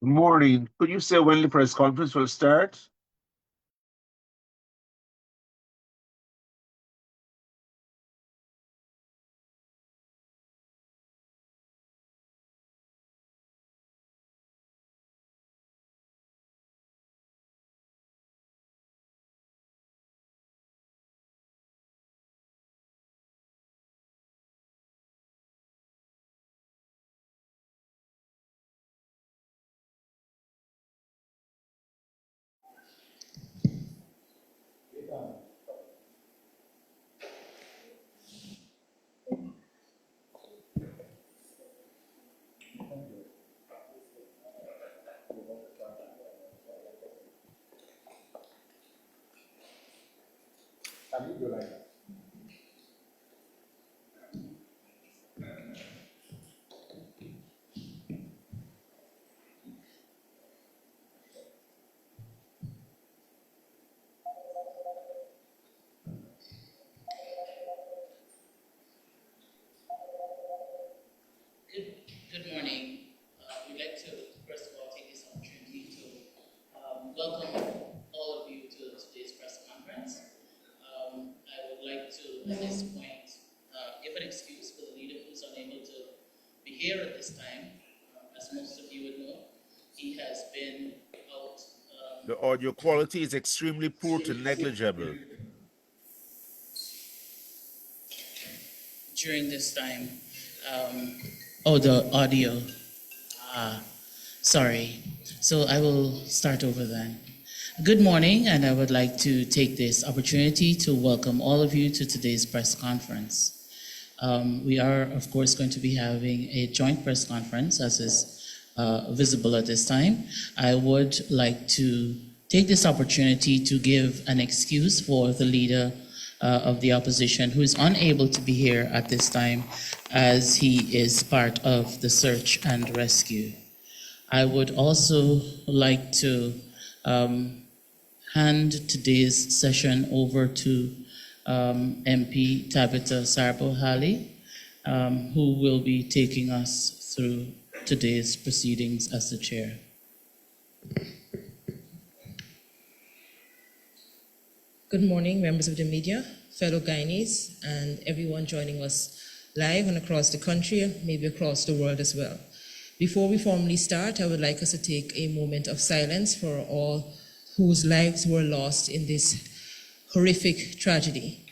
Good morning. Could you say when the press conference will start? Good morning. We'd like to, first of all, take this opportunity to welcome all of you to today's press conference. I would like to, at this point, give an excuse for the leader who's unable to be here at this time. As most of you would know, he has been out. The audio quality is extremely poor to negligible. During this time. The audio. Sorry. So I will start over then. Good morning, and I would like to take this opportunity to welcome all of you to today's press conference. We are, of course, going to be having a joint press conference, as is visible at this time. I would like to take this opportunity to give an excuse for the leader of the opposition who is unable to be here at this time, as he is part of the search and rescue. I would also like to hand today's session over to MP Tabitha Sarbo-Halley, who will be taking us through today's proceedings as the chair. Good morning, members of the media, fellow Guyanese, and everyone joining us live and across the country, maybe across the world as well. Before we formally start, I would like us to take a moment of silence for all whose lives were lost in this horrific tragedy.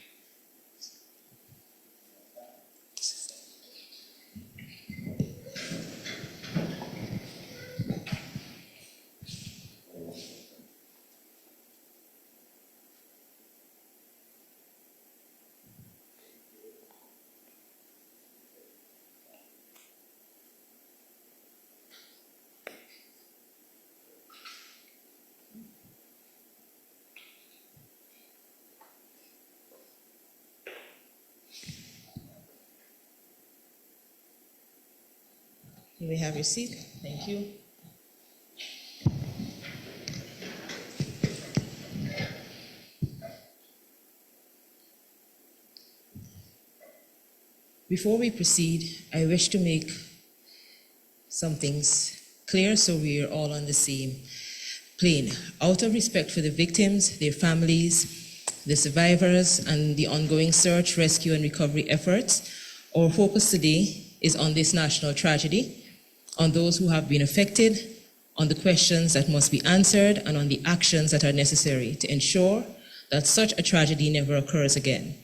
You may have your seat. Thank you. Before we proceed, I wish to make some things clear so we are all on the same plane. Out of respect for the victims, their families, the survivors, and the ongoing search, rescue, and recovery efforts, our focus today is on this national tragedy, on those who have been affected, on the questions that must be answered, and on the actions that are necessary to ensure that such a tragedy never occurs again.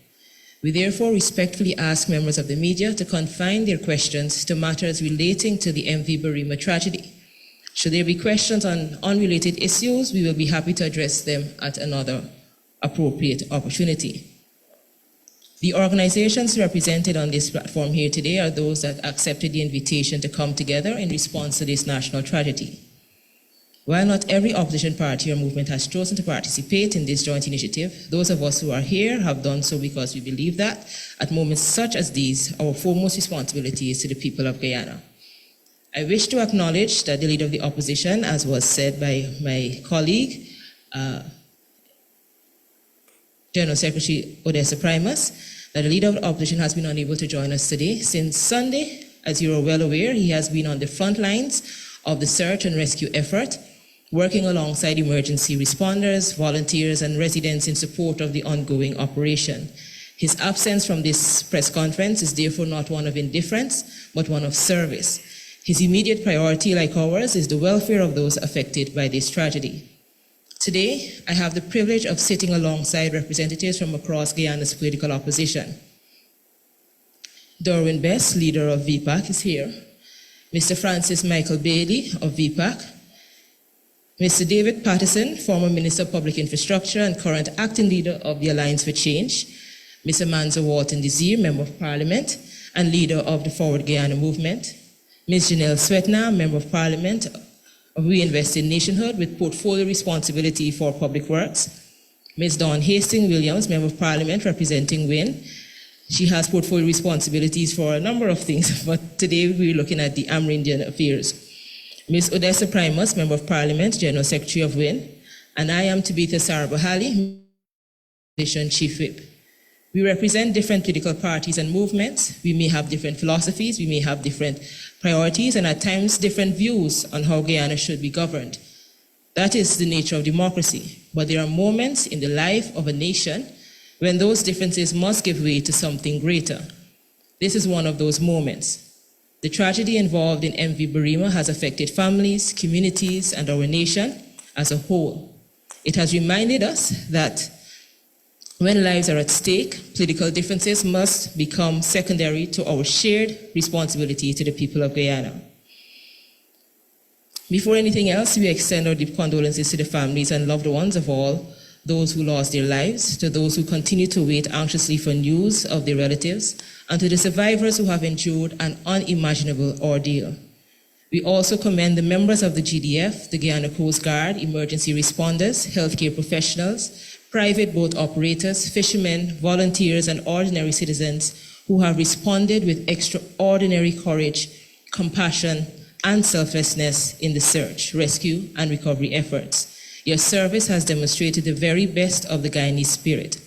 We therefore respectfully ask members of the media to confine their questions to matters relating to the MV Barima tragedy. Should there be questions on unrelated issues, we will be happy to address them at another appropriate opportunity. The organizations represented on this platform here today are those that accepted the invitation to come together in response to this national tragedy. While not every opposition party or movement has chosen to participate in this joint initiative, those of us who are here have done so because we believe that at moments such as these, our foremost responsibility is to the people of Guyana. I wish to acknowledge that the leader of the opposition, as was said by my colleague, General Secretary Odessa Primus, that the leader of the opposition has been unable to join us today. Since Sunday, as you are well aware, he has been on the front lines of the search and rescue effort, working alongside emergency responders, volunteers, and residents in support of the ongoing operation. His absence from this press conference is therefore not one of indifference, but one of service. His immediate priority, like ours, is the welfare of those affected by this tragedy. Today, I have the privilege of sitting alongside representatives from across Guyana's political opposition. Dorwin Best, leader of VPAC, is here. Mr. Francis Michael Bailey of VPAC. Mr. David Patterson, former Minister of Public Infrastructure and current acting leader of the Alliance for Change. Mr. Manzo Walton Desir, Member of Parliament and leader of the Forward Guyana Movement. Ms. Janelle Swetna, Member of Parliament of We Invest in Nationhood with portfolio responsibility for public works. Ms. Dawn Hastings-Williams, Member of Parliament representing WIN. She has portfolio responsibilities for a number of things, but today we're looking at the Amerindian affairs. Ms. Odessa Primus, Member of Parliament, General Secretary of WIN, and I am Tabitha Sarabahali, Chief Whip. We represent different political parties and movements. We may have different philosophies, we may have different priorities, and at times different views on how Guyana should be governed. That is the nature of democracy. But there are moments in the life of a nation when those differences must give way to something greater. This is one of those moments. The tragedy involved in MV Barima has affected families, communities, and our nation as a whole. It has reminded us that when lives are at stake, political differences must become secondary to our shared responsibility to the people of Guyana. Before anything else, we extend our deep condolences to the families and loved ones of all those who lost their lives, to those who continue to wait anxiously for news of their relatives, and to the survivors who have endured an unimaginable ordeal. We also commend the members of the GDF, the Guyana Coast Guard, emergency responders, healthcare professionals, private boat operators, fishermen, volunteers, and ordinary citizens who have responded with extraordinary courage, compassion, and selflessness in the search, rescue, and recovery efforts. Your service has demonstrated the very best of the Guyanese spirit.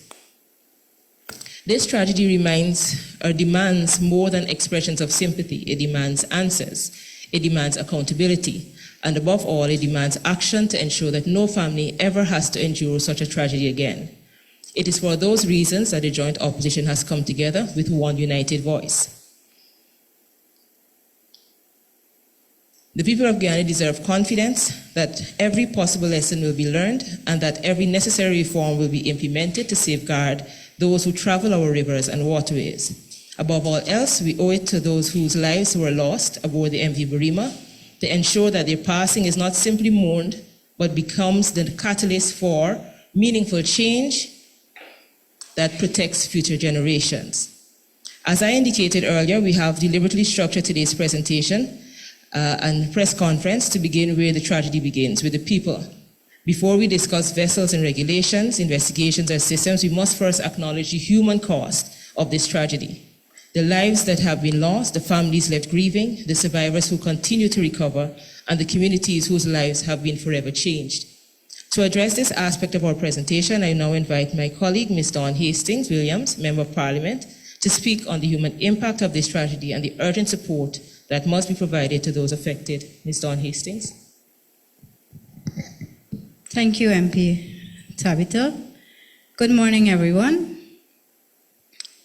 This tragedy demands more than expressions of sympathy. It demands answers. It demands accountability. And above all, it demands action to ensure that no family ever has to endure such a tragedy again. It is for those reasons that the joint opposition has come together with one united voice. The people of Guyana deserve confidence that every possible lesson will be learned and that every necessary reform will be implemented to safeguard those who travel our rivers and waterways. Above all else, we owe it to those whose lives were lost aboard the MV Barima to ensure that their passing is not simply mourned, but becomes the catalyst for meaningful change that protects future generations. As I indicated earlier, we have deliberately structured today's presentation and press conference to begin where the tragedy begins, with the people. Before we discuss vessels and regulations, investigations, and systems, we must first acknowledge the human cost of this tragedy. The lives that have been lost, the families left grieving, the survivors who continue to recover, and the communities whose lives have been forever changed. To address this aspect of our presentation, I now invite my colleague, Ms. Dawn Hastings-Williams, Member of Parliament, to speak on the human impact of this tragedy and the urgent support that must be provided to those affected. Ms. Dawn Hastings. Thank you, MP Tabitha. Good morning, everyone.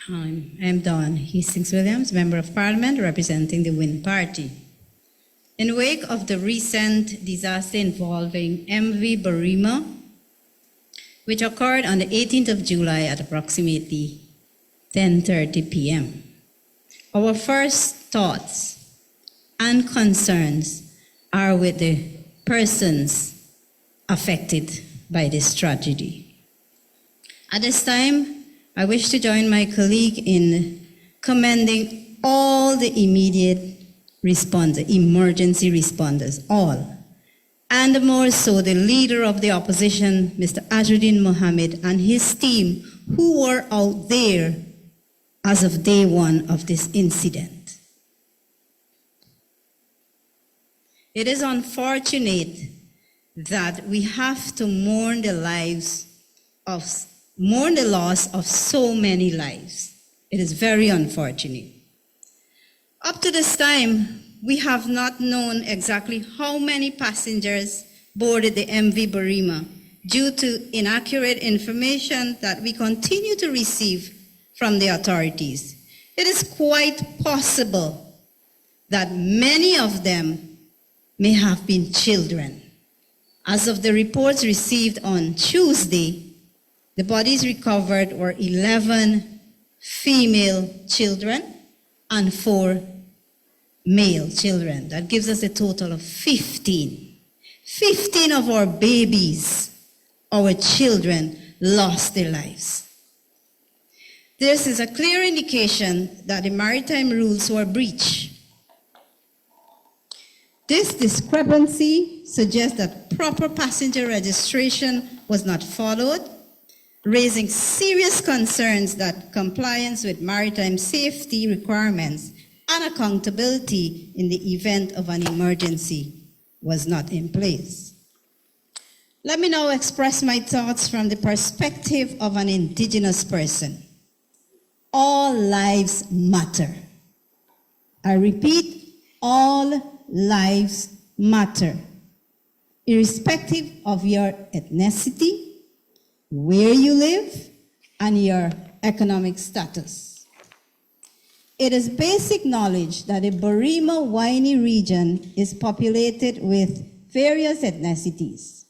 I'm Dawn Hastings-Williams, Member of Parliament representing the WIN Party. In the wake of the recent disaster involving MV Barima, which occurred on the 18th of July at approximately 10:30 p.m., our first thoughts and concerns are with the persons affected by this tragedy. At this time, I wish to join my colleague in commending all the immediate responders, emergency responders, all, and more so the leader of the opposition, Mr. Azruddin Mohammed, and his team, who were out there as of day one of this incident. It is unfortunate that we have to mourn the loss of so many lives. It is very unfortunate. Up to this time, we have not known exactly how many passengers boarded the MV Barima due to inaccurate information that we continue to receive from the authorities. It is quite possible that many of them may have been children. As of the reports received on Tuesday, the bodies recovered were 11 female children and 4 male children. That gives us a total of 15. 15 of our babies, our children, lost their lives. This is a clear indication that the maritime rules were breached. This discrepancy suggests that proper passenger registration was not followed, raising serious concerns that compliance with maritime safety requirements and accountability in the event of an emergency was not in place. Let me now express my thoughts from the perspective of an indigenous person. All lives matter. I repeat, all lives matter, irrespective of your ethnicity, where you live, and your economic status. It is basic knowledge that the Barima-Waini region is populated with various ethnicities.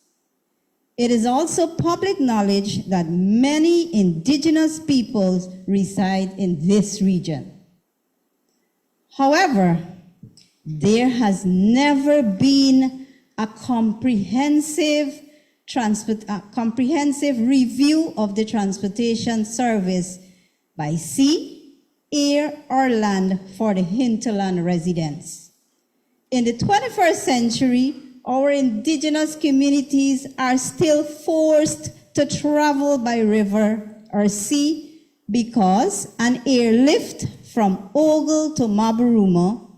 It is also public knowledge that many indigenous peoples reside in this region. However, there has never been a comprehensive review of the transportation service by sea, air, or land for the hinterland residents. In the 21st century, our indigenous communities are still forced to travel by river or sea because an airlift from Ogle to Mabaruma,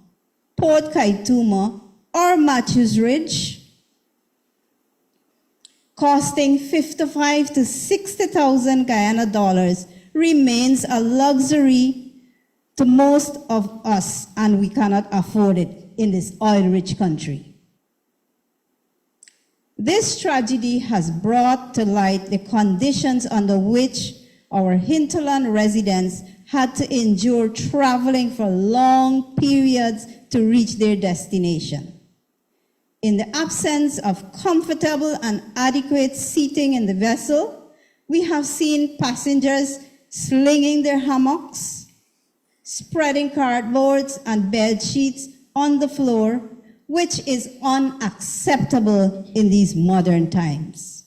Port Kaituma, or Matthews Ridge, costing 55 to 60,000 Guyana dollars, remains a luxury to most of us, and we cannot afford it in this oil-rich country. This tragedy has brought to light the conditions under which our hinterland residents had to endure traveling for long periods to reach their destination. In the absence of comfortable and adequate seating in the vessel, we have seen passengers slinging their hammocks, spreading cardboards and bed sheets on the floor, which is unacceptable in these modern times.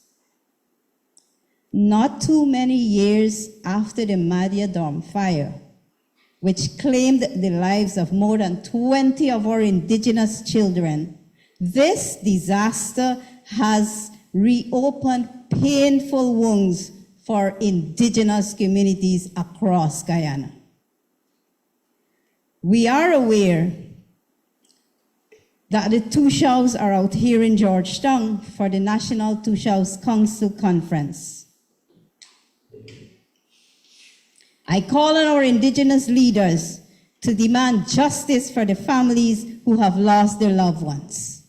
Not too many years after the Madhya Dam fire, which claimed the lives of more than 20 of our indigenous children, this disaster has reopened painful wounds for indigenous communities across Guyana. We are aware that the Tushaus are out here in Georgetown for the National Tushaus Council Conference. I call on our indigenous leaders to demand justice for the families who have lost their loved ones.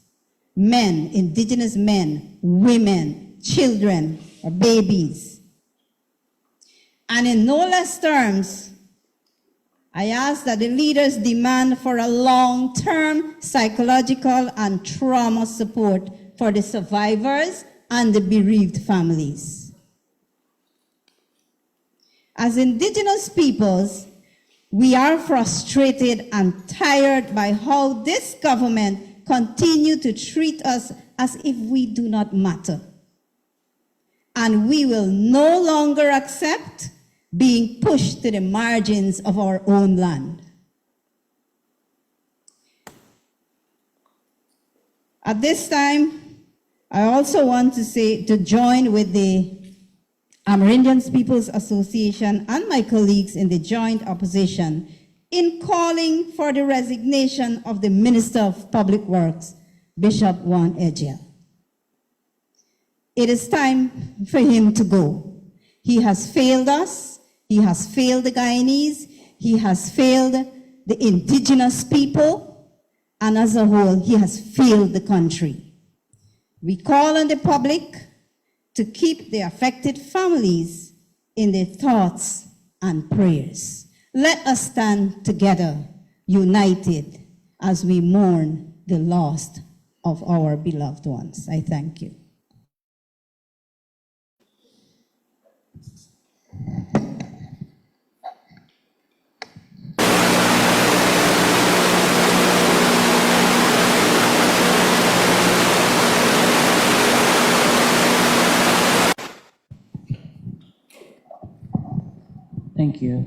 Men, indigenous men, women, children, or babies. And in no less terms, I ask that the leaders demand for a long-term psychological and trauma support for the survivors and the bereaved families. As indigenous peoples, we are frustrated and tired by how this government continues to treat us as if we do not matter. And we will no longer accept being pushed to the margins of our own land. At this time, I also want to join with the Amerindians People's Association and my colleagues in the joint opposition in calling for the resignation of the Minister of Public Works, Bishop Juan Ejiel. It is time for him to go. He has failed us. He has failed the Guyanese. He has failed the indigenous people. and as a whole, he has failed the country. We call on the public to keep the affected families in their thoughts and prayers. Let us stand together, united, as we mourn the loss of our beloved ones. I thank you. Thank you.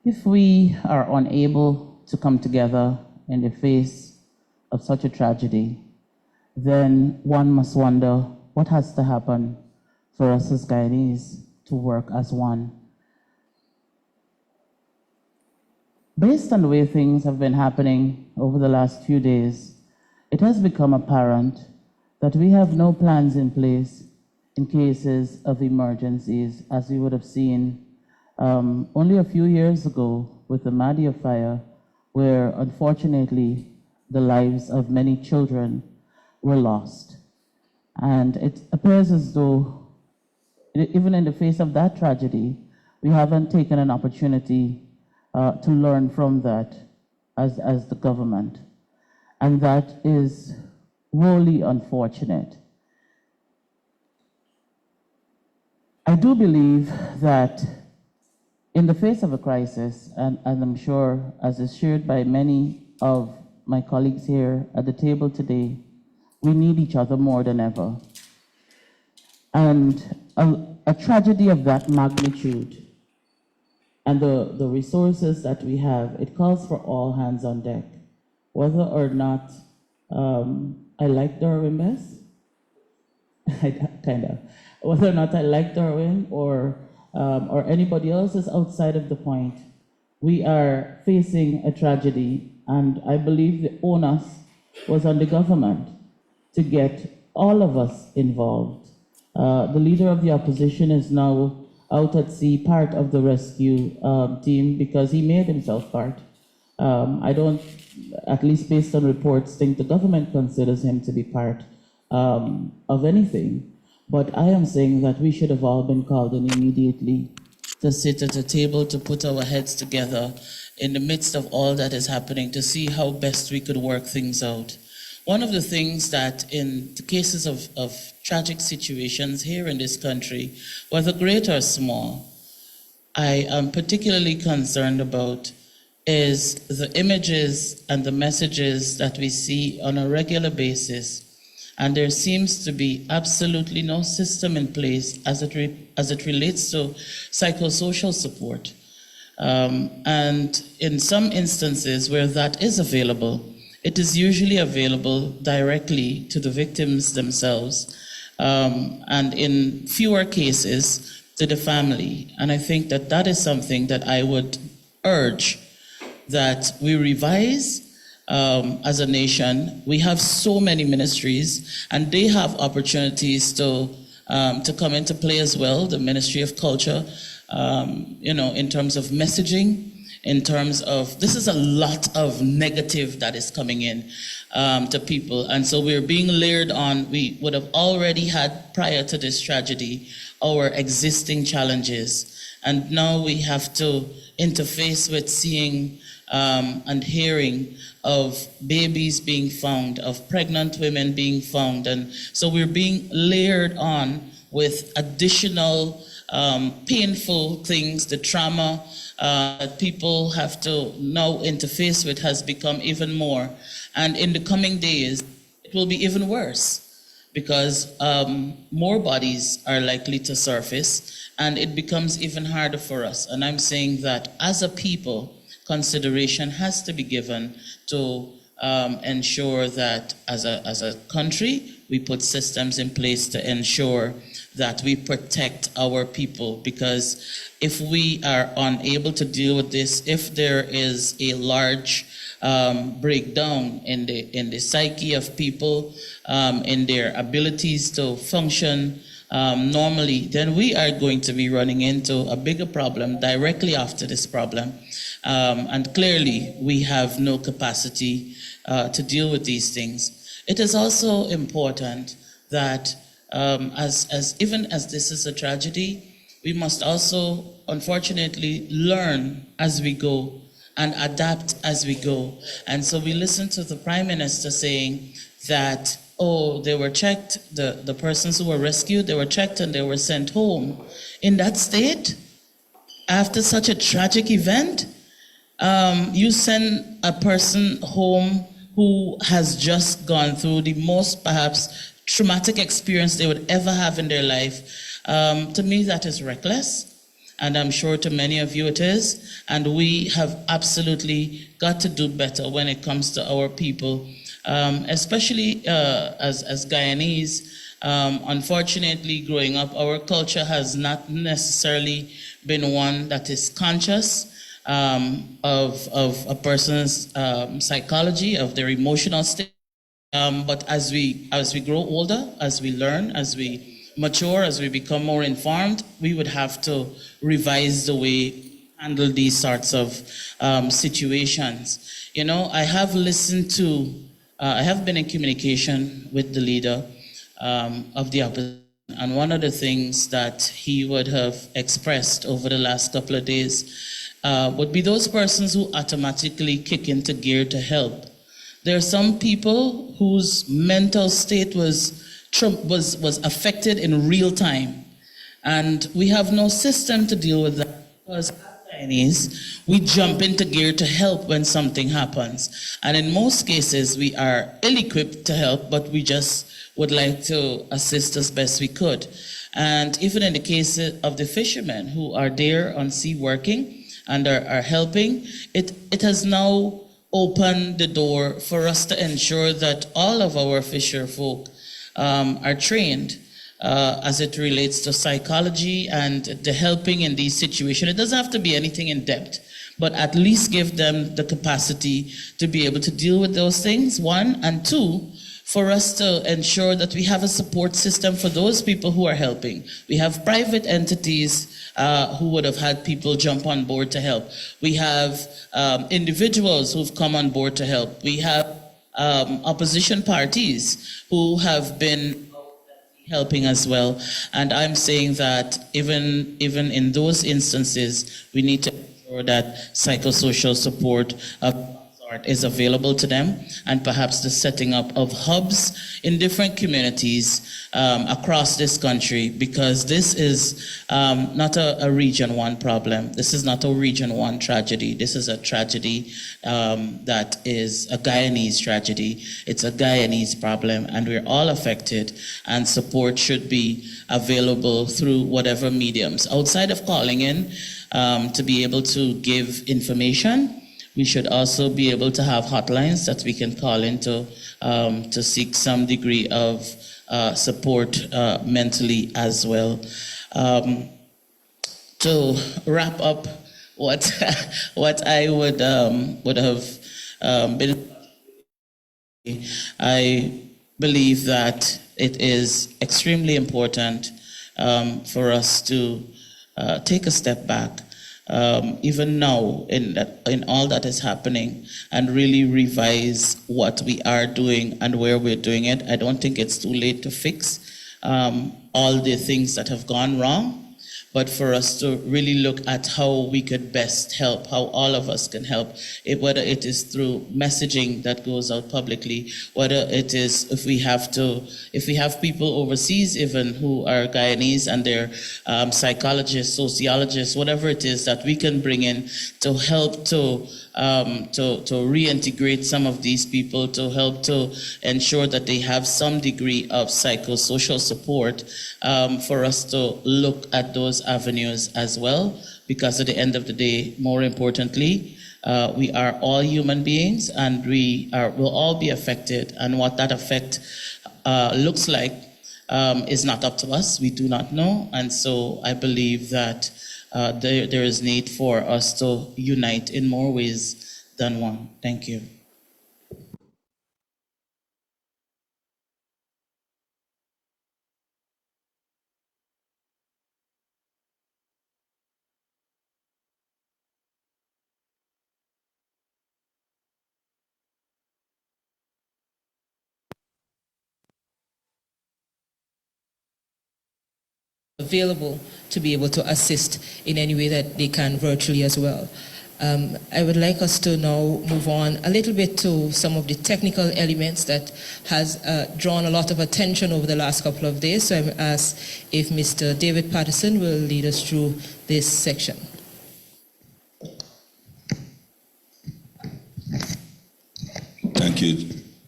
If we are unable to come together in the face of such a tragedy, then one must wonder what has to happen for us as Guyanese to work as one. Based on the way things have been happening over the last few days, it has become apparent that we have no plans in place in cases of emergencies, as we would have seen only a few years ago with the Madia fire, where unfortunately the lives of many children were lost. And it appears as though, even in the face of that tragedy, we haven't taken an opportunity to learn from that as the government. And that is wholly unfortunate. I do believe that in the face of a crisis, and I'm sure as is shared by many of my colleagues here at the table today, we need each other more than ever. And a tragedy of that magnitude and the resources that we have, it calls for all hands on deck. Whether or not I like Darwin best, kind of. Whether or not I like Darwin or anybody else is outside of the point, we are facing a tragedy, and I believe the onus was on the government to get all of us involved. The leader of the opposition is now out at sea, part of the rescue team, because he made himself part. I don't, at least based on reports, think the government considers him to be part of anything. But I am saying that we should have all been called in immediately to sit at a table, to put our heads together in the midst of all that is happening, to see how best we could work things out. One of the things that in the cases of tragic situations here in this country, whether great or small, I am particularly concerned about is the images and the messages that we see on a regular basis. And there seems to be absolutely no system in place as it relates to psychosocial support. And in some instances where that is available, it is usually available directly to the victims themselves, and in fewer cases to the family. And I think that that is something that I would urge that we revise as a nation. We have so many ministries, and they have opportunities to come into play as well. The Ministry of Culture, in terms of messaging, in terms of, this is a lot of negative that is coming in to people. And so we're being layered on. We would have already had, prior to this tragedy, our existing challenges. And now we have to interface with seeing and hearing of babies being found, of pregnant women being found. And so we're being layered on with additional painful things. The trauma that people have to now interface with has become even more. And in the coming days, it will be even worse, because more bodies are likely to surface, and it becomes even harder for us. And I'm saying that as a people, consideration has to be given to ensure that as a country, we put systems in place to ensure that we protect our people. Because if we are unable to deal with this, if there is a large breakdown in the psyche of people, in their abilities to function normally, then we are going to be running into a bigger problem directly after this problem. And clearly, we have no capacity to deal with these things. It is also important that as even as this is a tragedy, we must also, unfortunately, learn as we go and adapt as we go. And so we listened to the Prime Minister saying that, oh, they were checked, the persons who were rescued, they were checked and they were sent home. In that state, after such a tragic event, you send a person home who has just gone through the most perhaps traumatic experience they would ever have in their life. To me, that is reckless. And I'm sure to many of you it is. And we have absolutely got to do better when it comes to our people, especially as Guyanese. Unfortunately, growing up, our culture has not necessarily been one that is conscious of a person's psychology, of their emotional state. But as we grow older, as we learn, as we mature, as we become more informed, we would have to revise the way we handle these sorts of situations. You know, I have listened to, I have been in communication with the leader of the opposition, and one of the things that he would have expressed over the last couple of days would be those persons who automatically kick into gear to help. There are some people whose mental state was affected in real time, and we have no system to deal with that because as Chinese, we jump into gear to help when something happens, and in most cases we are ill-equipped to help, but we just would like to assist as best we could. And even in the case of the fishermen who are there on sea working and are helping, it has now opened the door for us to ensure that all of our fisher folk are trained as it relates to psychology and the helping in these situations. It doesn't have to be anything in depth, but at least give them the capacity to be able to deal with those things, one, and two, for us to ensure that we have a support system for those people who are helping. We have private entities who would have had people jump on board to help. We have individuals who've come on board to help. We have opposition parties who have been helping as well. And I'm saying that even in those instances, we need to ensure that psychosocial support is available to them, and perhaps the setting up of hubs in different communities across this country, because this is not a Region 1 problem. This is not a Region 1 tragedy. This is a tragedy that is a Guyanese tragedy. It's a Guyanese problem, and we're all affected, and support should be available through whatever mediums. Outside of calling in to be able to give information, we should also be able to have hotlines that we can call into to seek some degree of support mentally as well. To wrap up what what I would have been, I believe that it is extremely important for us to take a step back. Even now in all that is happening, and really revise what we are doing and where we're doing it. I don't think it's too late to fix all the things that have gone wrong, but for us to really look at how we could best help, how all of us can help, whether it is through messaging that goes out publicly, whether it is if we have people overseas even who are Guyanese and they're psychologists, sociologists, whatever it is that we can bring in to help to reintegrate some of these people, to help to ensure that they have some degree of psychosocial support, for us to look at those avenues as well, because at the end of the day, more importantly, we are all human beings, and will all be affected, and what that effect looks like is not up to us. We do not know, and so I believe that there is need for us to unite in more ways than one. Thank you. available to be able to assist in any way that they can virtually as well. I would like us to now move on a little bit to some of the technical elements that has drawn a lot of attention over the last couple of days. So I ask if Mr. David Patterson will lead us through this section.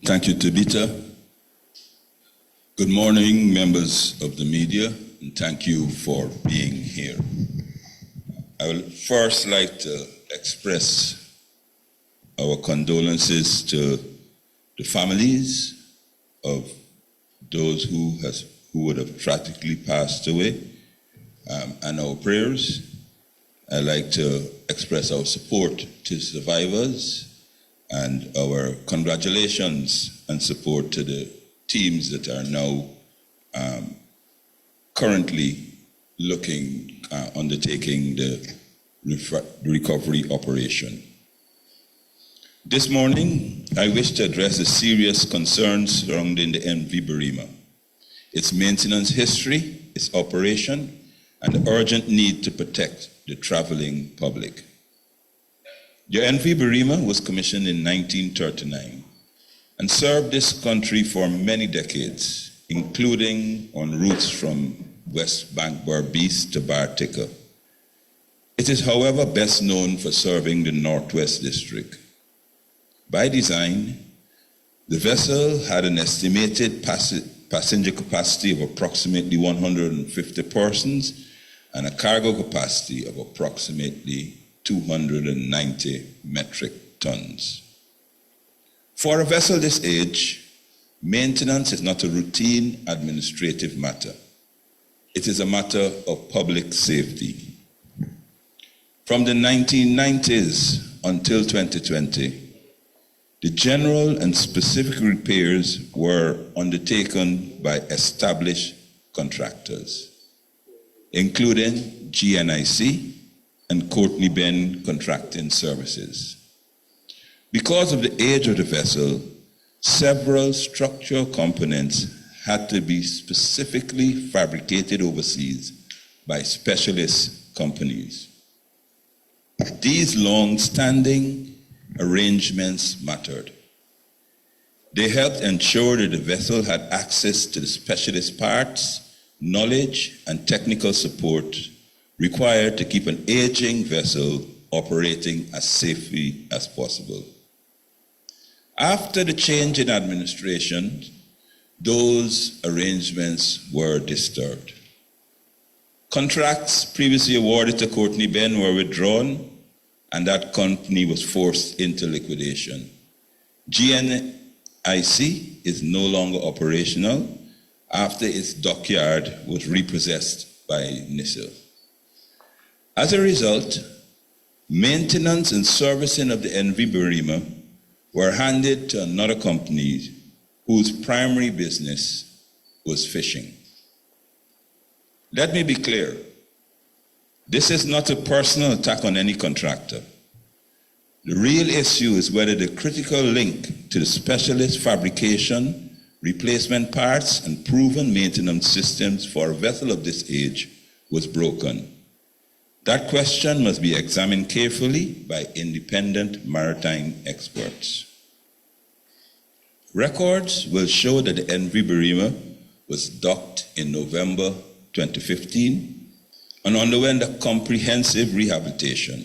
Thank you, Tabitha. Good morning, members of the media, and thank you for being here. I would first like to express our condolences to the families of those who would have tragically passed away, and our prayers. I'd like to express our support to survivors and our congratulations and support to the teams that are now currently undertaking the recovery operation. This morning, I wish to address the serious concerns surrounding the MV Barima, its maintenance history, its operation, and the urgent need to protect the traveling public. The MV Barima was commissioned in 1939 and served this country for many decades, including on routes from West Bank Berbice to Bartica. It is, however, best known for serving the Northwest District. By design, the vessel had an estimated passenger capacity of approximately 150 persons and a cargo capacity of approximately 290 metric tons. For a vessel this age, maintenance is not a routine administrative matter. It is a matter of public safety. From the 1990s until 2020, the general and specific repairs were undertaken by established contractors, including GNIC and Courtney Ben Contracting Services. Because of the age of the vessel, several structural components had to be specifically fabricated overseas by specialist companies. These long-standing arrangements mattered. They helped ensure that the vessel had access to the specialist parts, knowledge, and technical support required to keep an aging vessel operating as safely as possible. After the change in administration, those arrangements were disturbed. Contracts previously awarded to Courtney Ben were withdrawn, and that company was forced into liquidation. GNIC is no longer operational after its dockyard was repossessed by NISIL. As a result, maintenance and servicing of the MV Barima were handed to another company whose primary business was fishing. Let me be clear. This is not a personal attack on any contractor. The real issue is whether the critical link to the specialist fabrication, replacement parts, and proven maintenance systems for a vessel of this age was broken. That question must be examined carefully by independent maritime experts. Records will show that the MV Barima was docked in November 2015 and underwent a comprehensive rehabilitation.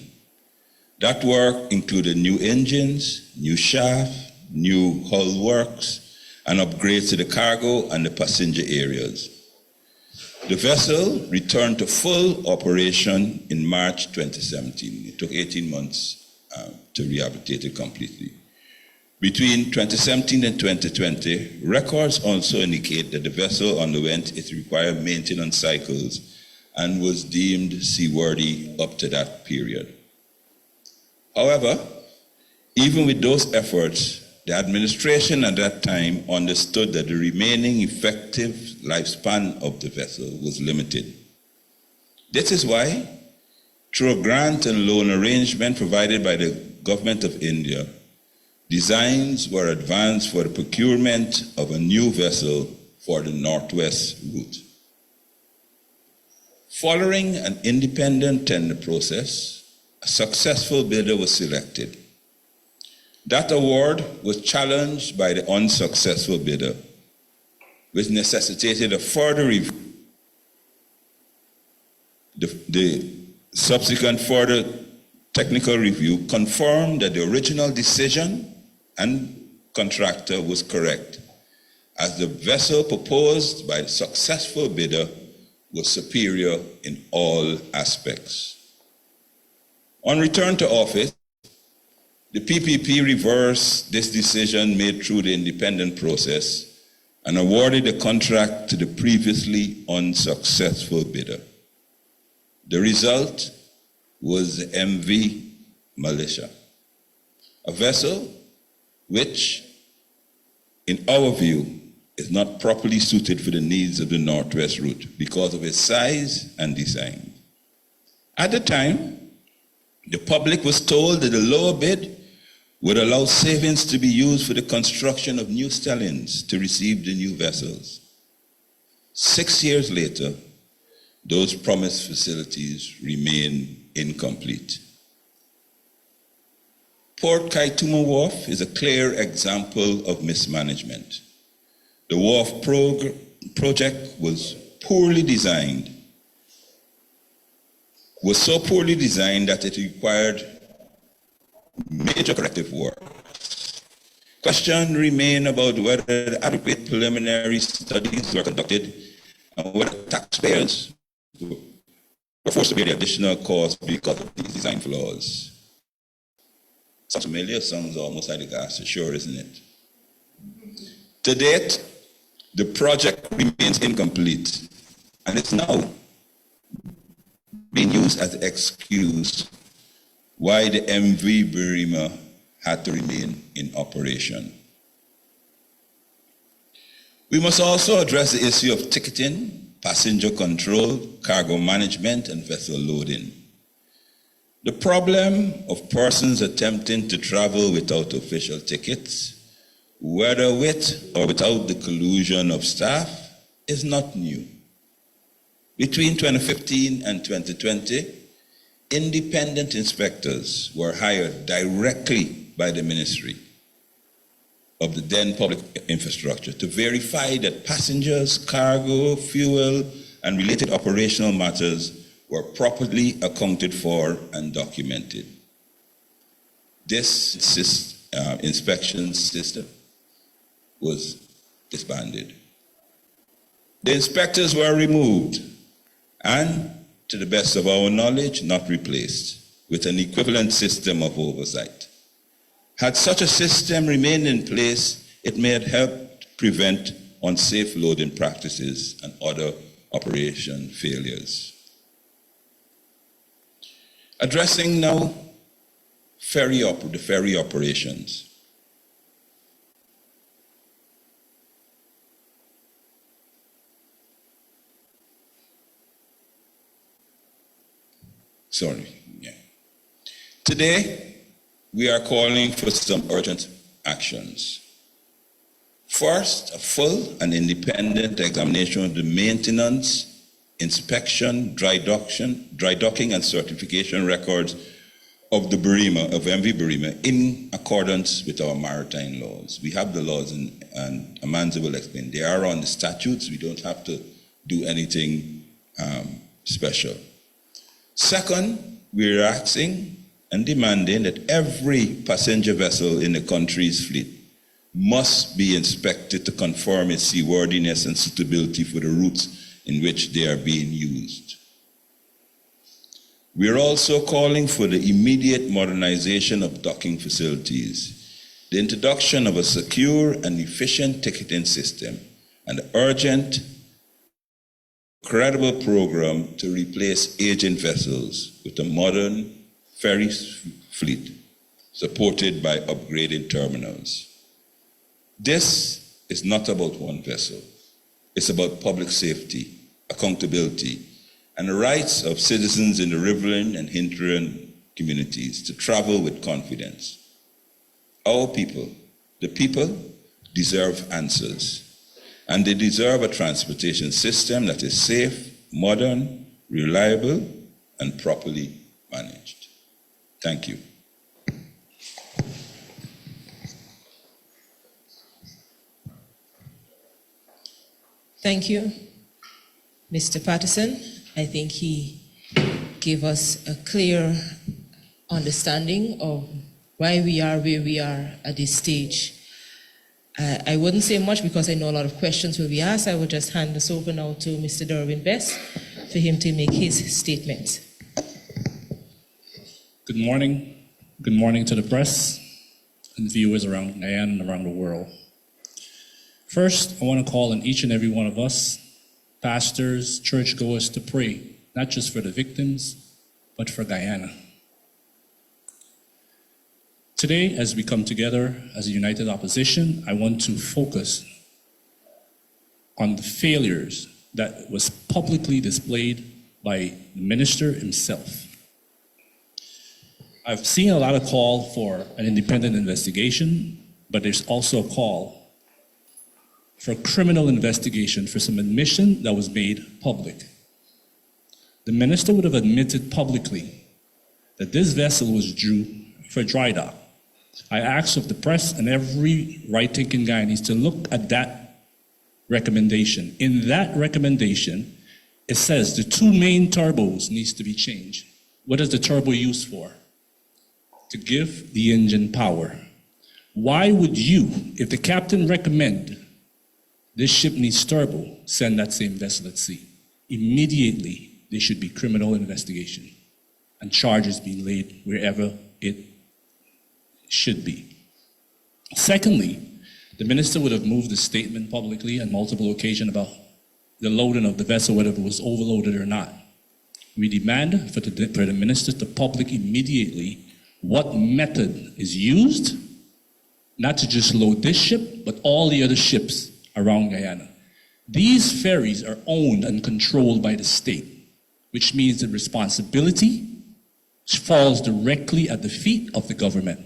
That work included new engines, new shaft, new hull works, and upgrades to the cargo and the passenger areas. The vessel returned to full operation in March 2017. It took 18 months to rehabilitate it completely. Between 2017 and 2020, records also indicate that the vessel underwent its required maintenance cycles and was deemed seaworthy up to that period. However, even with those efforts, the administration at that time understood that the remaining effective lifespan of the vessel was limited. This is why, through a grant and loan arrangement provided by the Government of India, designs were advanced for the procurement of a new vessel for the Northwest route. Following an independent tender process, a successful bidder was selected. That award was challenged by the unsuccessful bidder, which necessitated a further review. The subsequent further technical review confirmed that the original decision and contractor was correct, as the vessel proposed by the successful bidder was superior in all aspects. On return to office, the PPP reversed this decision made through the independent process and awarded the contract to the previously unsuccessful bidder. The result was the MV Militia, a vessel which, in our view, is not properly suited for the needs of the Northwest route because of its size and design. At the time, the public was told that the lower bid would allow savings to be used for the construction of new stellings to receive the new vessels. 6 years later, those promised facilities remain incomplete. Port Kaituma Wharf is a clear example of mismanagement. The wharf project was so poorly designed that it required major corrective work. Questions remain about whether adequate preliminary studies were conducted and whether taxpayers were forced to bear the additional cost because of these design flaws. Sounds familiar, sounds almost like the gas, sure, isn't it? To date, the project remains incomplete, and it's now being used as an excuse why the MV Barima had to remain in operation. We must also address the issue of ticketing, passenger control, cargo management, and vessel loading. The problem of persons attempting to travel without official tickets, whether with or without the collusion of staff, is not new. Between 2015 and 2020, independent inspectors were hired directly by the Ministry of the then Public Infrastructure to verify that passengers, cargo, fuel, and related operational matters were properly accounted for and documented. This inspection system was disbanded. The inspectors were removed and, to the best of our knowledge, not replaced with an equivalent system of oversight. Had such a system remained in place, it may have helped prevent unsafe loading practices and other operation failures. Addressing now the ferry operations. Today, we are calling for some urgent actions. First, a full and independent examination of the maintenance, inspection, dry docking, and certification records of the Barima, of MV Barima, in accordance with our maritime laws. We have the laws, and Amanza will explain. They are on the statutes. We don't have to do anything special. Second, we're asking and demanding that every passenger vessel in the country's fleet must be inspected to confirm its seaworthiness and suitability for the routes in which they are being used. We are also calling for the immediate modernization of docking facilities, the introduction of a secure and efficient ticketing system, and the urgent, credible program to replace aging vessels with a modern ferry fleet supported by upgraded terminals. This is not about one vessel. It's about public safety, accountability, and the rights of citizens in the riverine and hinterland communities to travel with confidence. Our people, the people, deserve answers, and they deserve a transportation system that is safe, modern, reliable, and properly managed. Thank you. Thank you, Mr. Patterson. I think he gave us a clear understanding of why we are where we are at this stage. I wouldn't say much because I know a lot of questions will be asked. I will just hand this over now to Mr. Derwin Best for him to make his statement. Good morning. Good morning to the press and viewers around Guyana and around the world. First, I want to call on each and every one of us, pastors, churchgoers, to pray, not just for the victims, but for Guyana. Today, as we come together as a united opposition, I want to focus on the failures that was publicly displayed by the minister himself. I've seen a lot of call for an independent investigation, but there's also a call for criminal investigation for some admission that was made public. The minister would have admitted publicly that this vessel was due for dry dock. I asked of the press and every right-thinking guy needs to look at that recommendation. In that recommendation, it says the two main turbos needs to be changed. What is the turbo used for? To give the engine power. Why would you, if the captain recommend this ship needs turbo, send that same vessel at sea? Immediately, there should be criminal investigation and charges being laid wherever it should be. Secondly, the minister would have moved a statement publicly on multiple occasions about the loading of the vessel, whether it was overloaded or not. We demand for the minister to public immediately what method is used, not to just load this ship, but all the other ships around Guyana. These ferries are owned and controlled by the state, which means the responsibility falls directly at the feet of the government.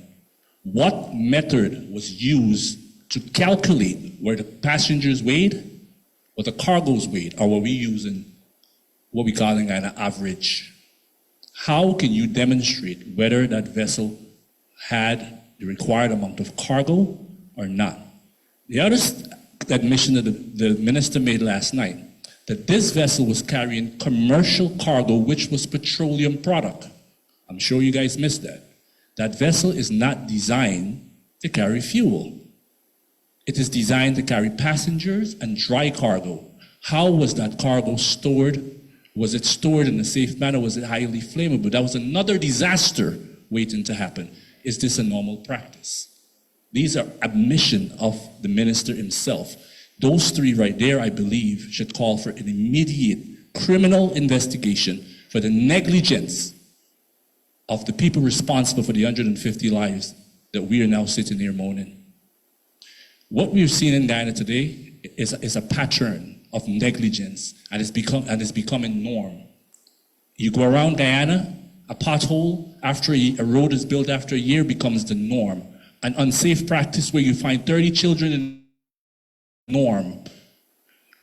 What method was used to calculate where the passengers weighed, what the cargoes weighed, or were we using what we call in Guyana average? How can you demonstrate whether that vessel had the required amount of cargo or not? The other admission that the minister made last night, that this vessel was carrying commercial cargo, which was petroleum product. I'm sure you guys missed that. That vessel is not designed to carry fuel. It is designed to carry passengers and dry cargo. How was that cargo stored? Was it stored in a safe manner? Was it highly flammable? That was another disaster waiting to happen. Is this a normal practice? These are admission of the minister himself. Those three right there, I believe, should call for an immediate criminal investigation for the negligence of the people responsible for the 150 lives that we are now sitting here mourning. What we've seen in Guyana today is a pattern of negligence, and it's becoming norm. You go around Guyana, a pothole after a road is built after a year becomes the norm. An unsafe practice where you find 30 children in norm.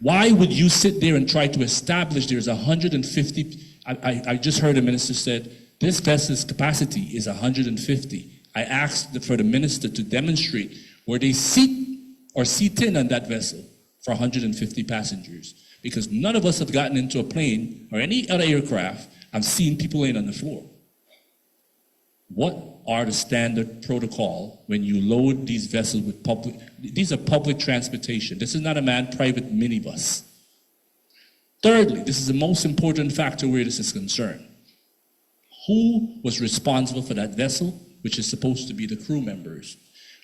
Why would you sit there and try to establish there's 150? I just heard a minister said, this vessel's capacity is 150. I asked for the minister to demonstrate where they seat or seat in on that vessel for 150 passengers. Because none of us have gotten into a plane or any other aircraft and seen people laying on the floor. What are the standard protocol when you load these vessels with these are public transportation. This is not a manned private minibus. Thirdly, this is the most important factor where this is concerned. Who was responsible for that vessel, which is supposed to be the crew members?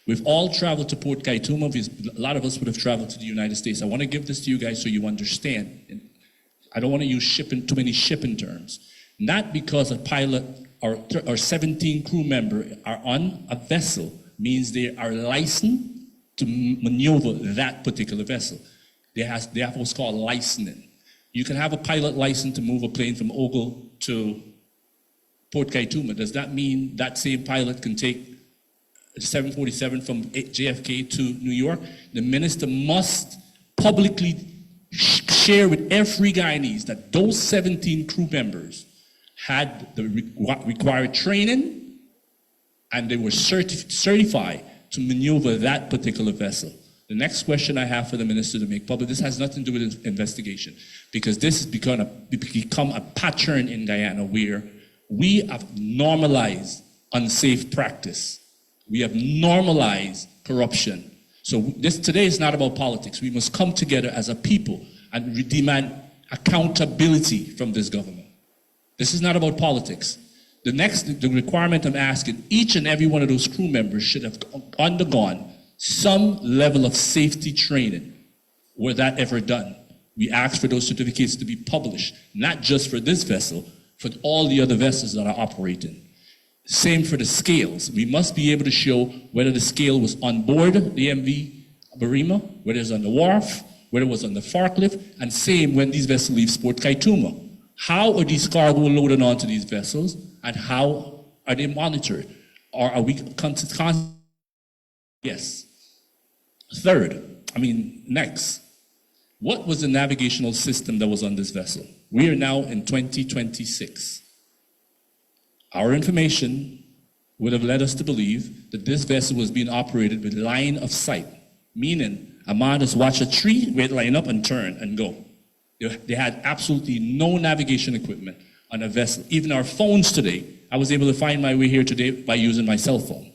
We've all traveled to Port Kaituma. A lot of us would have traveled to the United States. I want to give this to you guys so you understand. And I don't want to use too many shipping terms. Not because a pilot or 17 crew members are on a vessel means they are licensed to maneuver that particular vessel. They have what's called licensing. You can have a pilot license to move a plane from Ogle to Port Kaituma. Does that mean that same pilot can take a 747 from JFK to New York? The minister must publicly share with every Guyanese that those 17 crew members had the required training and they were certified to maneuver that particular vessel. The next question I have for the minister to make public, this has nothing to do with the investigation, because this has become a pattern in Guyana where we have normalized unsafe practice. We have normalized corruption. So today is not about politics. We must come together as a people and demand accountability from this government. This is not about politics. The requirement I'm asking, each and every one of those crew members should have undergone some level of safety training. Were that ever done? We ask for those certificates to be published, not just for this vessel, for all the other vessels that are operating. Same for the scales. We must be able to show whether the scale was on board the MV Barima, whether it was on the wharf, whether it was on the forklift, and same when these vessels leave Port Kaituma. How are these cargo loaded onto these vessels, and how are they monitored? Or are we constant? Yes. Next, what was the navigational system that was on this vessel? We are now in 2026. Our information would have led us to believe that this vessel was being operated with line of sight, meaning a man just watch a tree, wait, line up and turn and go. They had absolutely no navigation equipment on a vessel. Even our phones today, I was able to find my way here today by using my cell phone.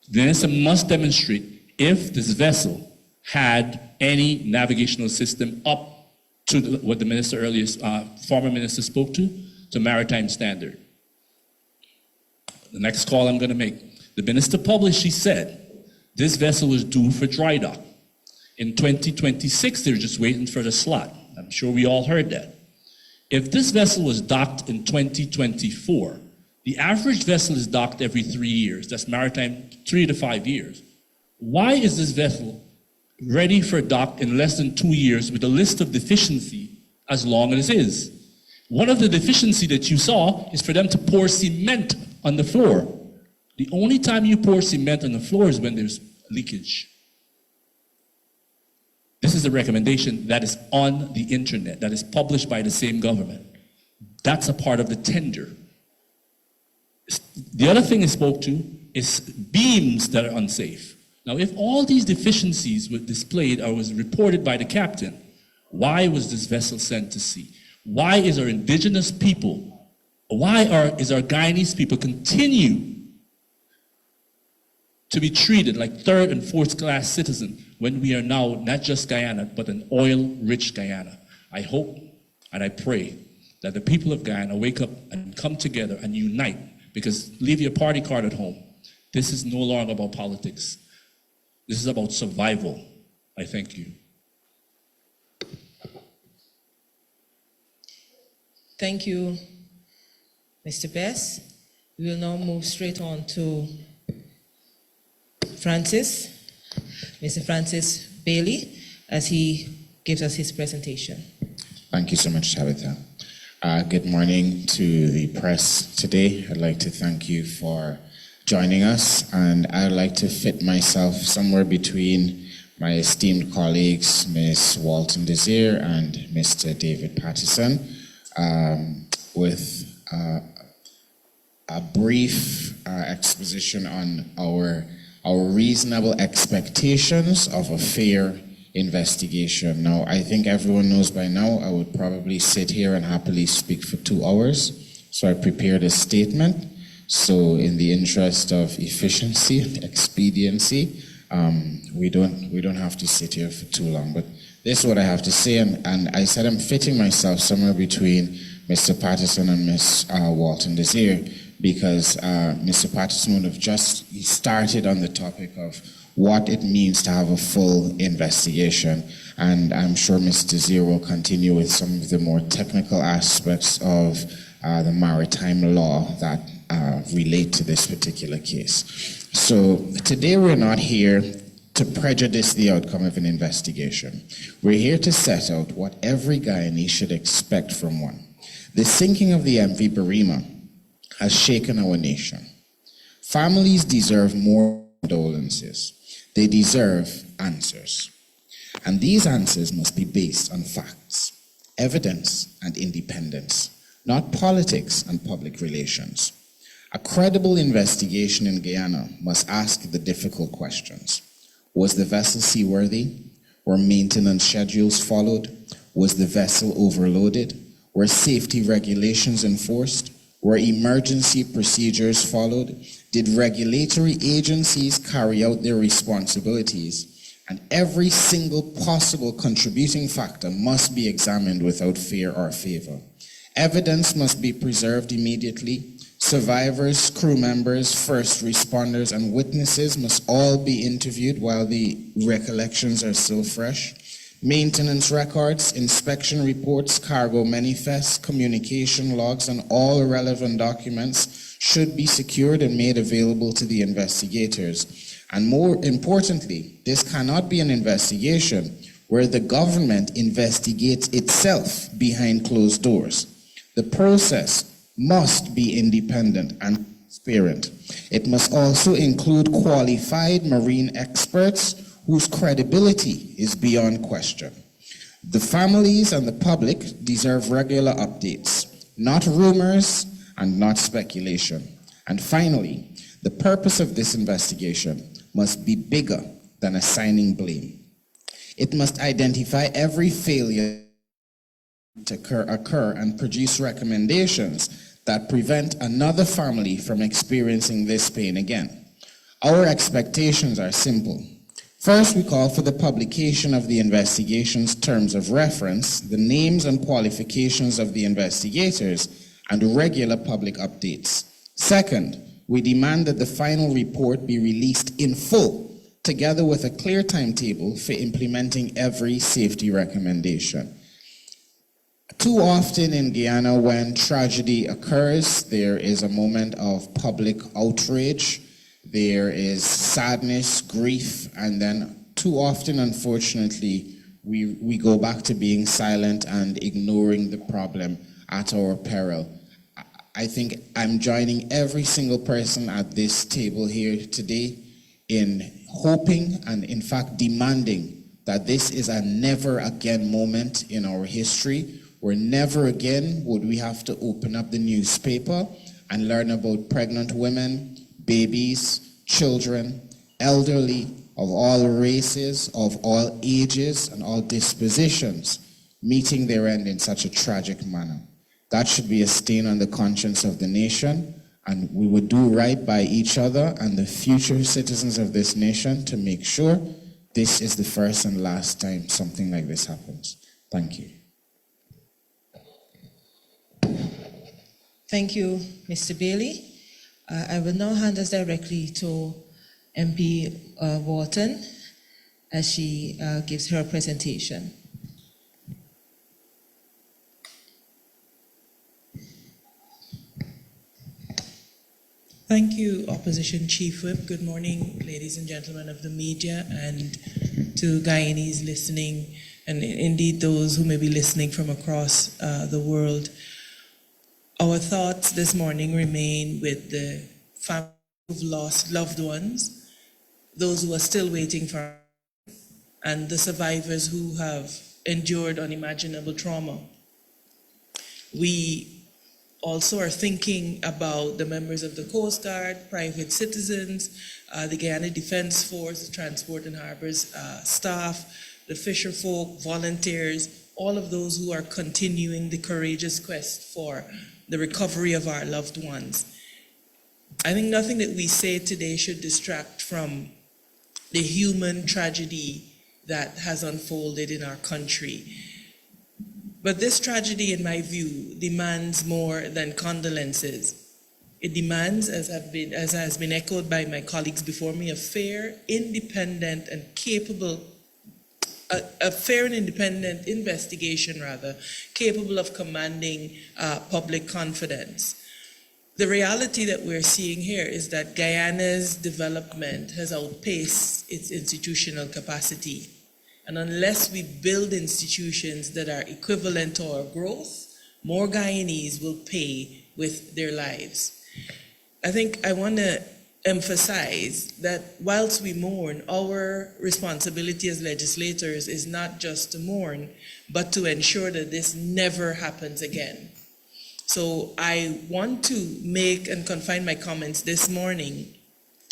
The minister must demonstrate if this vessel had any navigational system up to what the minister earlier, former minister spoke to maritime standard. The next call I'm going to make. The minister published, he said, this vessel was due for dry dock. In 2026, they're just waiting for the slot. I'm sure we all heard that. If this vessel was docked in 2024, the average vessel is docked every 3 years. That's maritime, 3 to 5 years. Why is this vessel ready for dock in less than 2 years with a list of deficiency as long as it is? One of the deficiency that you saw is for them to pour cement on the floor. The only time you pour cement on the floor is when there's leakage. This is a recommendation that is on the internet, that is published by the same government. That's a part of the tender. The other thing I spoke to is beams that are unsafe. Now, if all these deficiencies were displayed or was reported by the captain, why was this vessel sent to sea? Why is our indigenous people, is our Guyanese people continue to be treated like third and fourth class citizens when we are now not just Guyana, but an oil-rich Guyana? I hope and I pray that the people of Guyana wake up and come together and unite, because leave your party card at home. This is no longer about politics. This is about survival. I thank you. Thank you, Mr. Bess. We will now move straight on to Mr. Francis Bailey, as he gives us his presentation. Thank you so much, Tabitha. Good morning to the press today. I'd like to thank you for joining us, and I'd like to fit myself somewhere between my esteemed colleagues, Ms. Walton Desir and Mr. David Patterson, with a brief exposition on our reasonable expectations of a fair investigation. Now, I think everyone knows by now I would probably sit here and happily speak for 2 hours. So I prepared a statement. So in the interest of efficiency and expediency, we don't have to sit here for too long. But this is what I have to say, and I said I'm fitting myself somewhere between Mr. Patterson and Ms. Walton Desir, because Mr. Patterson would have just started on the topic of what it means to have a full investigation. And I'm sure Mr. Desir will continue with some of the more technical aspects of the maritime law that relate to this particular case. So today we're not here to prejudice the outcome of an investigation. We're here to set out what every Guyanese should expect from one. The sinking of the MV Barima has shaken our nation. Families deserve more condolences. They deserve answers. And these answers must be based on facts, evidence, and independence, not politics and public relations. A credible investigation in Guyana must ask the difficult questions. Was the vessel seaworthy? Were maintenance schedules followed? Was the vessel overloaded? Were safety regulations enforced? Were emergency procedures followed? Did regulatory agencies carry out their responsibilities? And every single possible contributing factor must be examined without fear or favor. Evidence must be preserved immediately. Survivors, crew members, first responders, and witnesses must all be interviewed while the recollections are still fresh. Maintenance records, inspection reports, cargo manifests, communication logs, and all relevant documents should be secured and made available to the investigators. And more importantly, this cannot be an investigation where the government investigates itself behind closed doors. The process must be independent and transparent. It must also include qualified marine experts whose credibility is beyond question. The families and the public deserve regular updates, not rumors and not speculation. And finally, the purpose of this investigation must be bigger than assigning blame. It must identify every failure to occur and produce recommendations that prevent another family from experiencing this pain again. Our expectations are simple. First, we call for the publication of the investigation's terms of reference, the names and qualifications of the investigators, and regular public updates. Second, we demand that the final report be released in full, together with a clear timetable for implementing every safety recommendation. Too often in Guyana, when tragedy occurs, there is a moment of public outrage, there is sadness, grief, and then too often, unfortunately, we go back to being silent and ignoring the problem at our peril. I think I'm joining every single person at this table here today in hoping and in fact demanding that this is a never again moment in our history where never again would we have to open up the newspaper and learn about pregnant women, babies, children, elderly of all races, of all ages, and all dispositions meeting their end in such a tragic manner. That should be a stain on the conscience of the nation, and we would do right by each other and the future citizens of this nation to make sure this is the first and last time something like this happens. Thank you. Thank you, Mr. Bailey. I will now hand us directly to MP Wharton as she gives her presentation. Thank you, Opposition Chief Whip. Good morning, ladies and gentlemen of the media, and to Guyanese listening, and indeed those who may be listening from across the world. Our thoughts this morning remain with the families who've lost loved ones, those who are still waiting for, and the survivors who have endured unimaginable trauma. We also are thinking about the members of the Coast Guard, private citizens, the Guyana Defense Force, the Transport and Harbors staff, the fisher folk, volunteers, all of those who are continuing the courageous quest for the recovery of our loved ones. I think nothing that we say today should distract from the human tragedy that has unfolded in our country. But this tragedy, in my view, demands more than condolences. It demands, as has been echoed by my colleagues before me, a fair, independent, and capable, a fair and independent investigation, capable of commanding public confidence. The reality that we're seeing here is that Guyana's development has outpaced its institutional capacity. And unless we build institutions that are equivalent to our growth, more Guyanese will pay with their lives. I think I want to emphasize that whilst we mourn, our responsibility as legislators is not just to mourn, but to ensure that this never happens again. So I want to make and confine my comments this morning,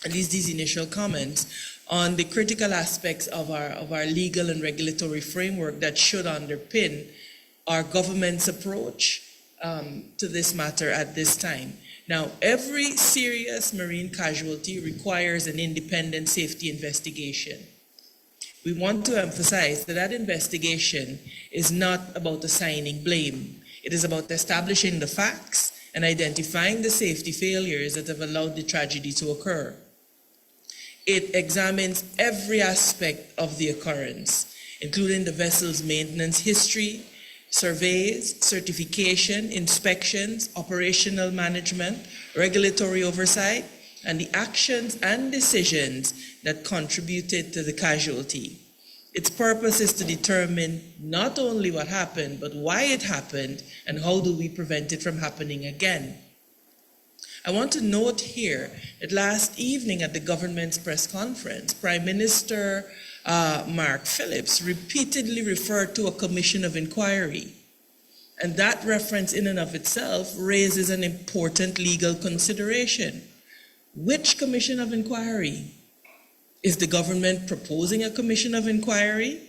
at least these initial comments, on the critical aspects of our legal and regulatory framework that should underpin our government's approach to this matter at this time. Now, every serious marine casualty requires an independent safety investigation. We want to emphasize that that investigation is not about assigning blame. It is about establishing the facts and identifying the safety failures that have allowed the tragedy to occur. It examines every aspect of the occurrence, including the vessel's maintenance history, surveys, certification, inspections, operational management, regulatory oversight, and the actions and decisions that contributed to the casualty. Its purpose is to determine not only what happened, but why it happened and how do we prevent it from happening again. I want to note here that last evening at the government's press conference, Prime Minister Mark Phillips repeatedly referred to a commission of inquiry. And that reference in and of itself raises an important legal consideration. Which commission of inquiry? Is the government proposing a commission of inquiry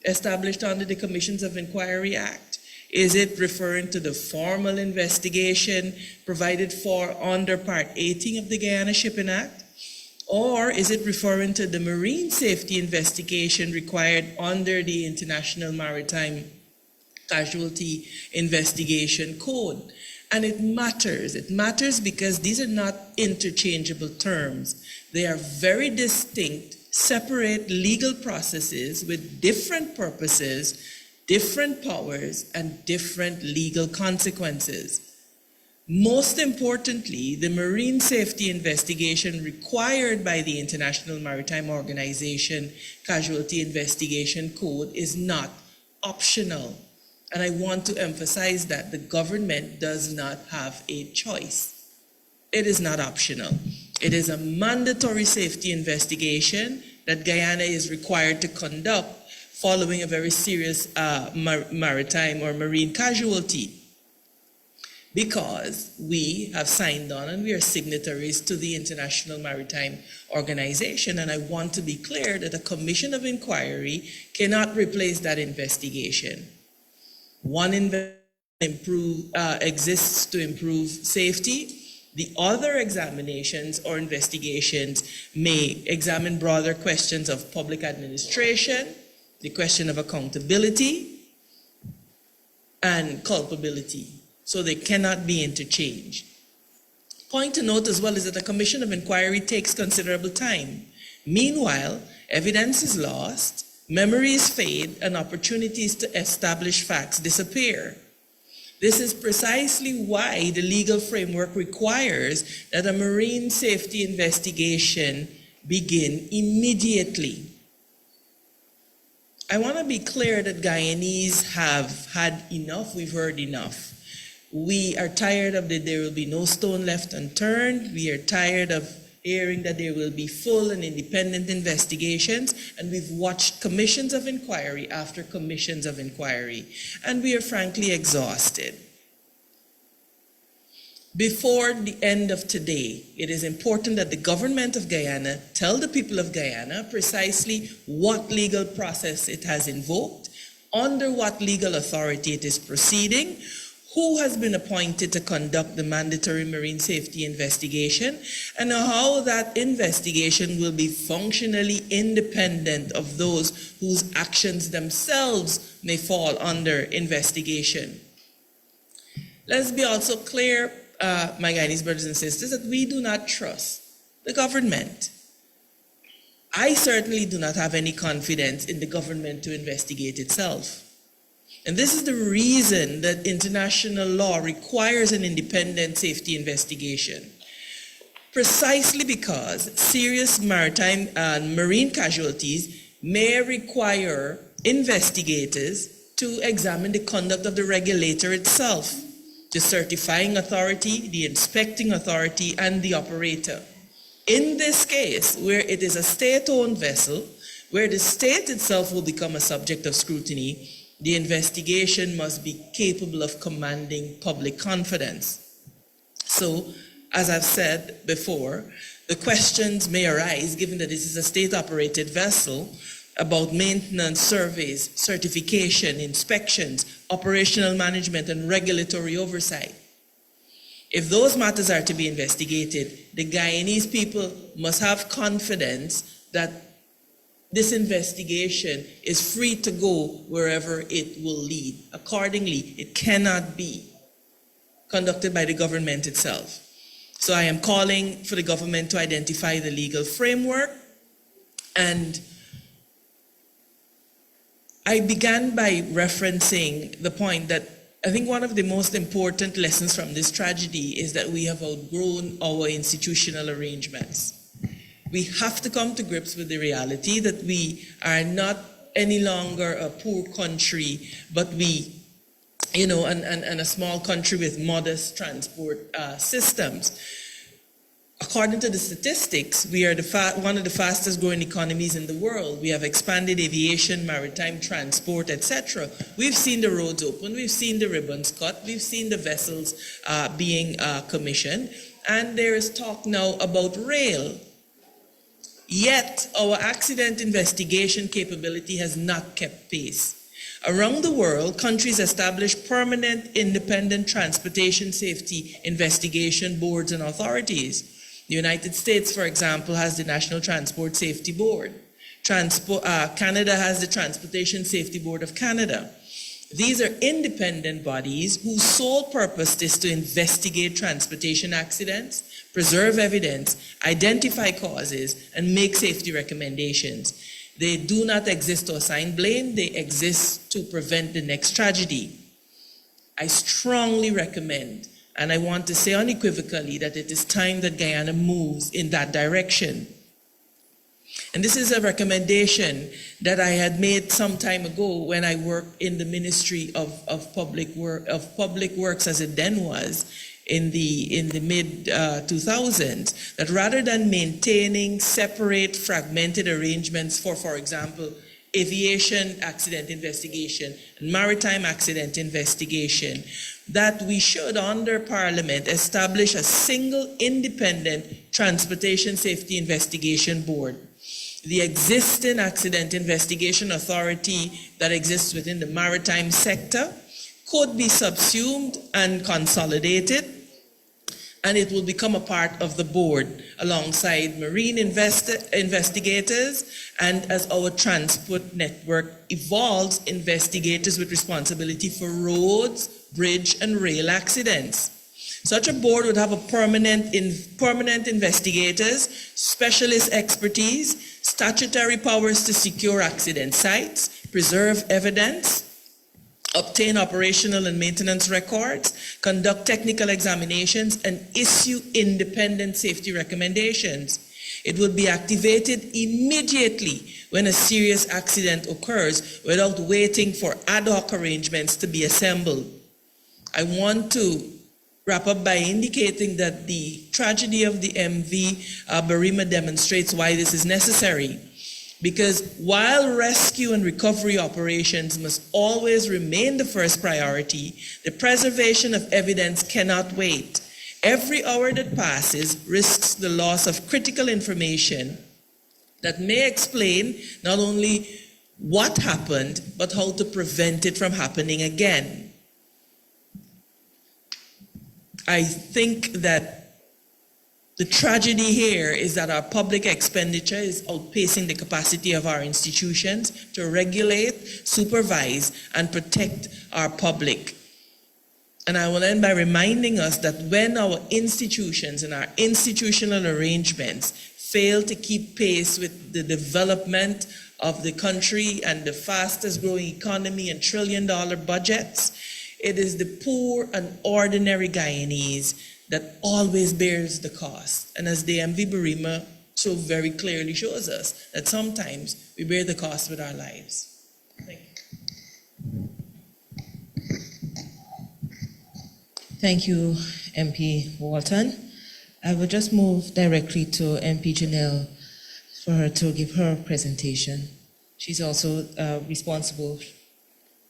established under the Commissions of Inquiry Act? Is it referring to the formal investigation provided for under Part 18 of the Guyana Shipping Act? Or is it referring to the marine safety investigation required under the International Maritime Casualty Investigation Code? And it matters. It matters because these are not interchangeable terms. They are very distinct, separate legal processes with different purposes, different powers, and different legal consequences. Most importantly, the marine safety investigation required by the International Maritime Organization Casualty Investigation Code is not optional. And I want to emphasize that the government does not have a choice. It is not optional. It is a mandatory safety investigation that Guyana is required to conduct following a very serious maritime or marine casualty, because we have signed on and we are signatories to the International Maritime Organization. And I want to be clear that a commission of inquiry cannot replace that investigation. One exists to improve safety. The other examinations or investigations may examine broader questions of public administration, the question of accountability, and culpability. So they cannot be interchanged. Point to note as well is that a commission of inquiry takes considerable time. Meanwhile, evidence is lost, memories fade, and opportunities to establish facts disappear. This is precisely why the legal framework requires that a marine safety investigation begin immediately. I want to be clear that Guyanese have had enough. We've heard enough. We are tired of that there will be no stone left unturned. We are tired of hearing that there will be full and independent investigations, and we've watched commissions of inquiry after commissions of inquiry, and we are frankly exhausted. Before the end of today, it is important that the government of Guyana tell the people of Guyana precisely what legal process it has invoked, under what legal authority it is proceeding, who has been appointed to conduct the mandatory marine safety investigation, and how that investigation will be functionally independent of those whose actions themselves may fall under investigation. Let's be also clear, my Guyanese brothers and sisters, that we do not trust the government. I certainly do not have any confidence in the government to investigate itself. And this is the reason that international law requires an independent safety investigation. Precisely because serious maritime and marine casualties may require investigators to examine the conduct of the regulator itself, the certifying authority, the inspecting authority, and the operator. In this case, where it is a state-owned vessel, where the state itself will become a subject of scrutiny, the investigation must be capable of commanding public confidence. So, as I've said before, the questions may arise, given that this is a state-operated vessel, about maintenance, surveys, certification, inspections, operational management, and regulatory oversight. If those matters are to be investigated, the Guyanese people must have confidence that this investigation is free to go wherever it will lead. Accordingly, it cannot be conducted by the government itself. So I am calling for the government to identify the legal framework. And I began by referencing the point that I think one of the most important lessons from this tragedy is that we have outgrown our institutional arrangements. We have to come to grips with the reality that we are not any longer a poor country, but we, and a small country with modest transport systems. According to the statistics, we are one of the fastest growing economies in the world. We have expanded aviation, maritime transport, etc. We've seen the roads open, we've seen the ribbons cut, we've seen the vessels being commissioned, and there is talk now about rail. Yet, our accident investigation capability has not kept pace. Around the world, countries establish permanent independent transportation safety investigation boards and authorities. The United States, for example, has the National Transport Safety Board. Canada has the Transportation Safety Board of Canada. These are independent bodies whose sole purpose is to investigate transportation accidents, preserve evidence, identify causes, and make safety recommendations. They do not exist to assign blame, they exist to prevent the next tragedy. I strongly recommend, and I want to say unequivocally, that it is time that Guyana moves in that direction. And this is a recommendation that I had made some time ago when I worked in the Ministry of Public Works, as it then was, in the mid-2000s, that rather than maintaining separate, fragmented arrangements for example, aviation accident investigation and maritime accident investigation, that we should, under Parliament, establish a single independent transportation safety investigation board. The existing accident investigation authority that exists within the maritime sector could be subsumed and consolidated, and it will become a part of the board alongside marine investigators, and as our transport network evolves, investigators with responsibility for roads, bridge, and rail accidents. Such a board would have a permanent investigators, specialist expertise, statutory powers to secure accident sites, preserve evidence, obtain operational and maintenance records, conduct technical examinations, and issue independent safety recommendations. It would be activated immediately when a serious accident occurs without waiting for ad hoc arrangements to be assembled. I want to wrap up by indicating that the tragedy of the MV Barima demonstrates why this is necessary. Because while rescue and recovery operations must always remain the first priority, the preservation of evidence cannot wait. Every hour that passes risks the loss of critical information that may explain not only what happened, but how to prevent it from happening again. I think that the tragedy here is that our public expenditure is outpacing the capacity of our institutions to regulate, supervise, and protect our public. And I will end by reminding us that when our institutions and our institutional arrangements fail to keep pace with the development of the country and the fastest growing economy and trillion-dollar budgets, it is the poor and ordinary Guyanese that always bears the cost. And as the MV Barima so very clearly shows us, that sometimes we bear the cost with our lives. Thank you. Thank you, MP Walton. I will just move directly to MP Janelle for her to give her presentation. She's also responsible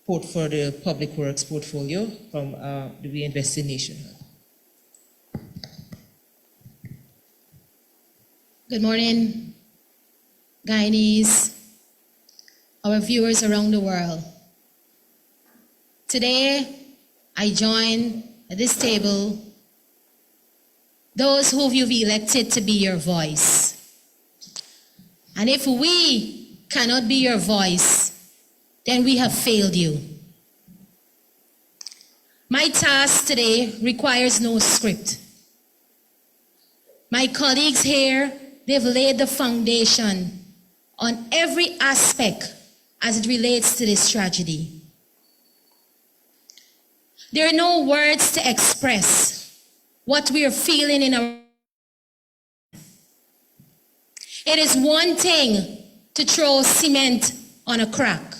for the Public Works portfolio from the Reinvest in Nation Hub. Good morning, Guyanese, our viewers around the world. Today, I join at this table those who you've elected to be your voice. And if we cannot be your voice, then we have failed you. My task today requires no script. My colleagues here, they've laid the foundation on every aspect as it relates to this tragedy. There are no words to express what we are feeling in our... It is one thing to throw cement on a crack.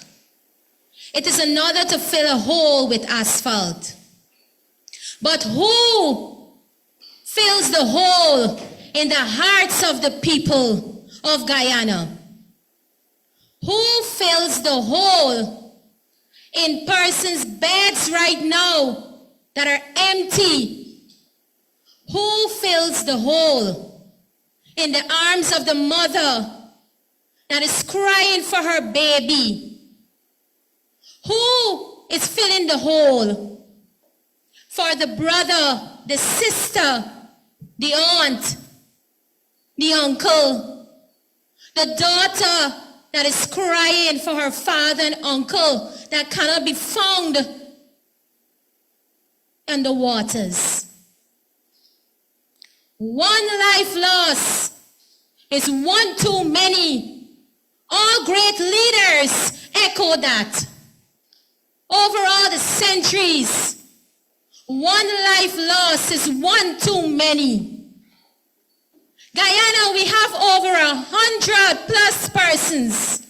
It is another to fill a hole with asphalt. But who fills the hole in the hearts of the people of Guyana? Who fills the hole in persons' beds right now that are empty? Who fills the hole in the arms of the mother that is crying for her baby? Who is filling the hole for the brother, the sister, the aunt, the uncle, the daughter that is crying for her father and uncle that cannot be found in the waters? One life lost is one too many. All great leaders echo that. Over all the centuries, one life lost is one too many. Guyana, we have over 100+ persons.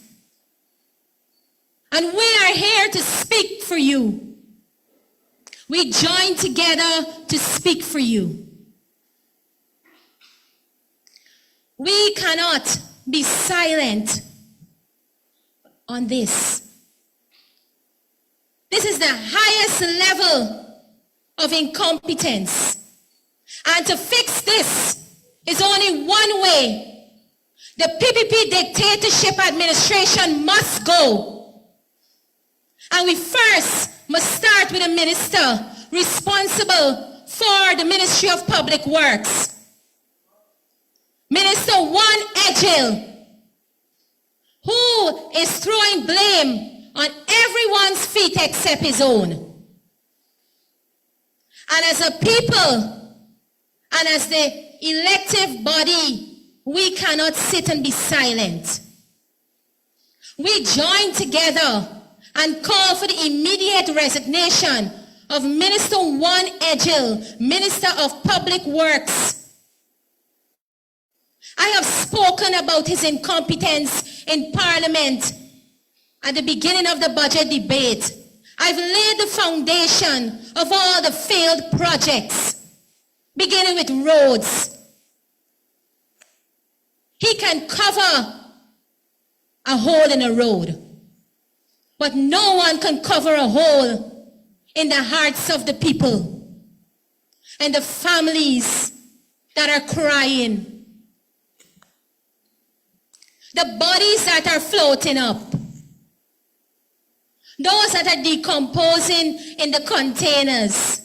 And we are here to speak for you. We join together to speak for you. We cannot be silent on this. This is the highest level of incompetence. And to fix this is only one way. The PPP dictatorship administration must go. And we first must start with a minister responsible for the Ministry of Public Works. Minister Juan Egil, who is throwing blame on everyone's feet except his own. And as a people, and as the elective body, we cannot sit and be silent. We join together and call for the immediate resignation of Minister Juan Egil, Minister of Public Works. I have spoken about his incompetence in Parliament at the beginning of the budget debate. I've laid the foundation of all the failed projects, beginning with roads. He can cover a hole in a road, but no one can cover a hole in the hearts of the people and the families that are crying. The bodies that are floating up, those that are decomposing in the containers.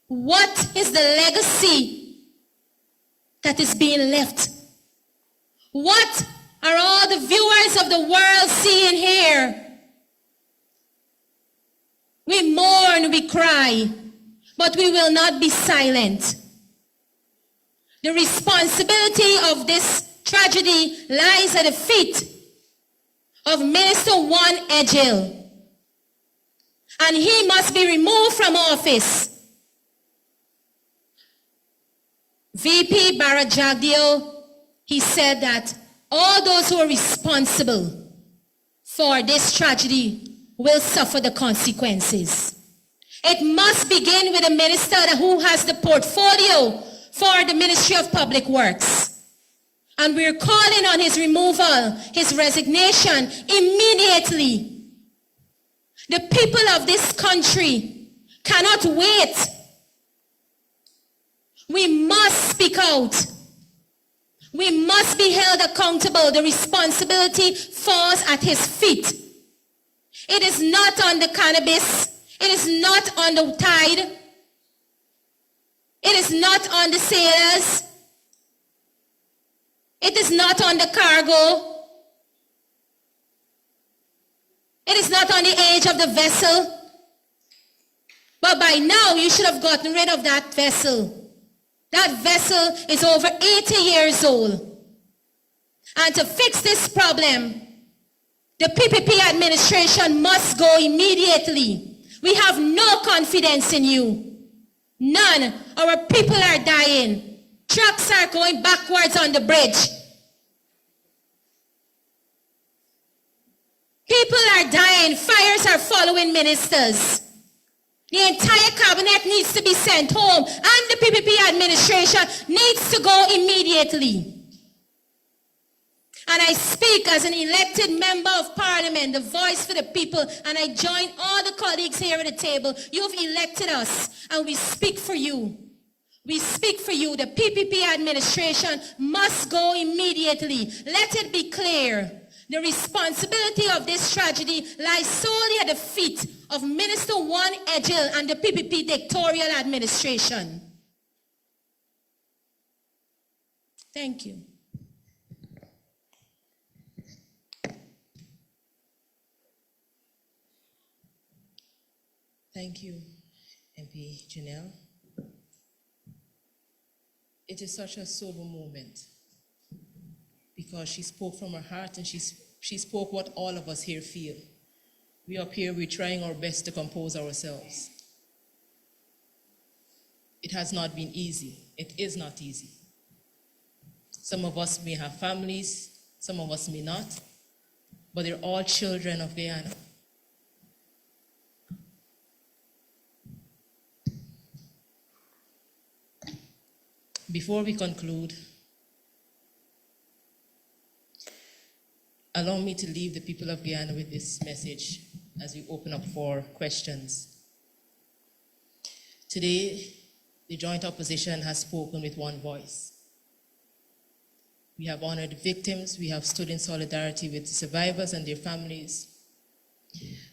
What is the legacy that is being left? What are all the viewers of the world seeing here? We mourn, we cry, but we will not be silent. The responsibility of this tragedy lies at the feet of Minister Juan Egil. And he must be removed from office. VP Barajagdio, he said that all those who are responsible for this tragedy will suffer the consequences. It must begin with a minister who has the portfolio for the Ministry of Public Works. And we're calling on his removal, his resignation immediately. The people of this country cannot wait. We must speak out. We must be held accountable. The responsibility falls at his feet. It is not on the cannabis. It is not on the tide. It is not on the sailors. It is not on the cargo. It is not on the age of the vessel. But by now, you should have gotten rid of that vessel. That vessel is over 80 years old. And to fix this problem, the PPP administration must go immediately. We have no confidence in you. None. Our people are dying. Trucks are going backwards on the bridge. People are dying. Fires are following ministers. The entire cabinet needs to be sent home, and the PPP administration needs to go immediately. And I speak as an elected member of parliament, the voice for the people, and I join all the colleagues here at the table. You've elected us, and we speak for you. We speak for you. The PPP administration must go immediately. Let it be clear. The responsibility of this tragedy lies solely at the feet of Minister Juan Edgell and the PPP dictatorial administration. Thank you. Thank you, MP Janelle. It is such a sober moment because she spoke from her heart and she spoke what all of us here feel. We up here, we're trying our best to compose ourselves. It has not been easy. It is not easy. Some of us may have families, some of us may not, but they're all children of Guyana. Before we conclude, allow me to leave the people of Guyana with this message as we open up for questions. Today, the joint opposition has spoken with one voice. We have honored the victims. We have stood in solidarity with the survivors and their families.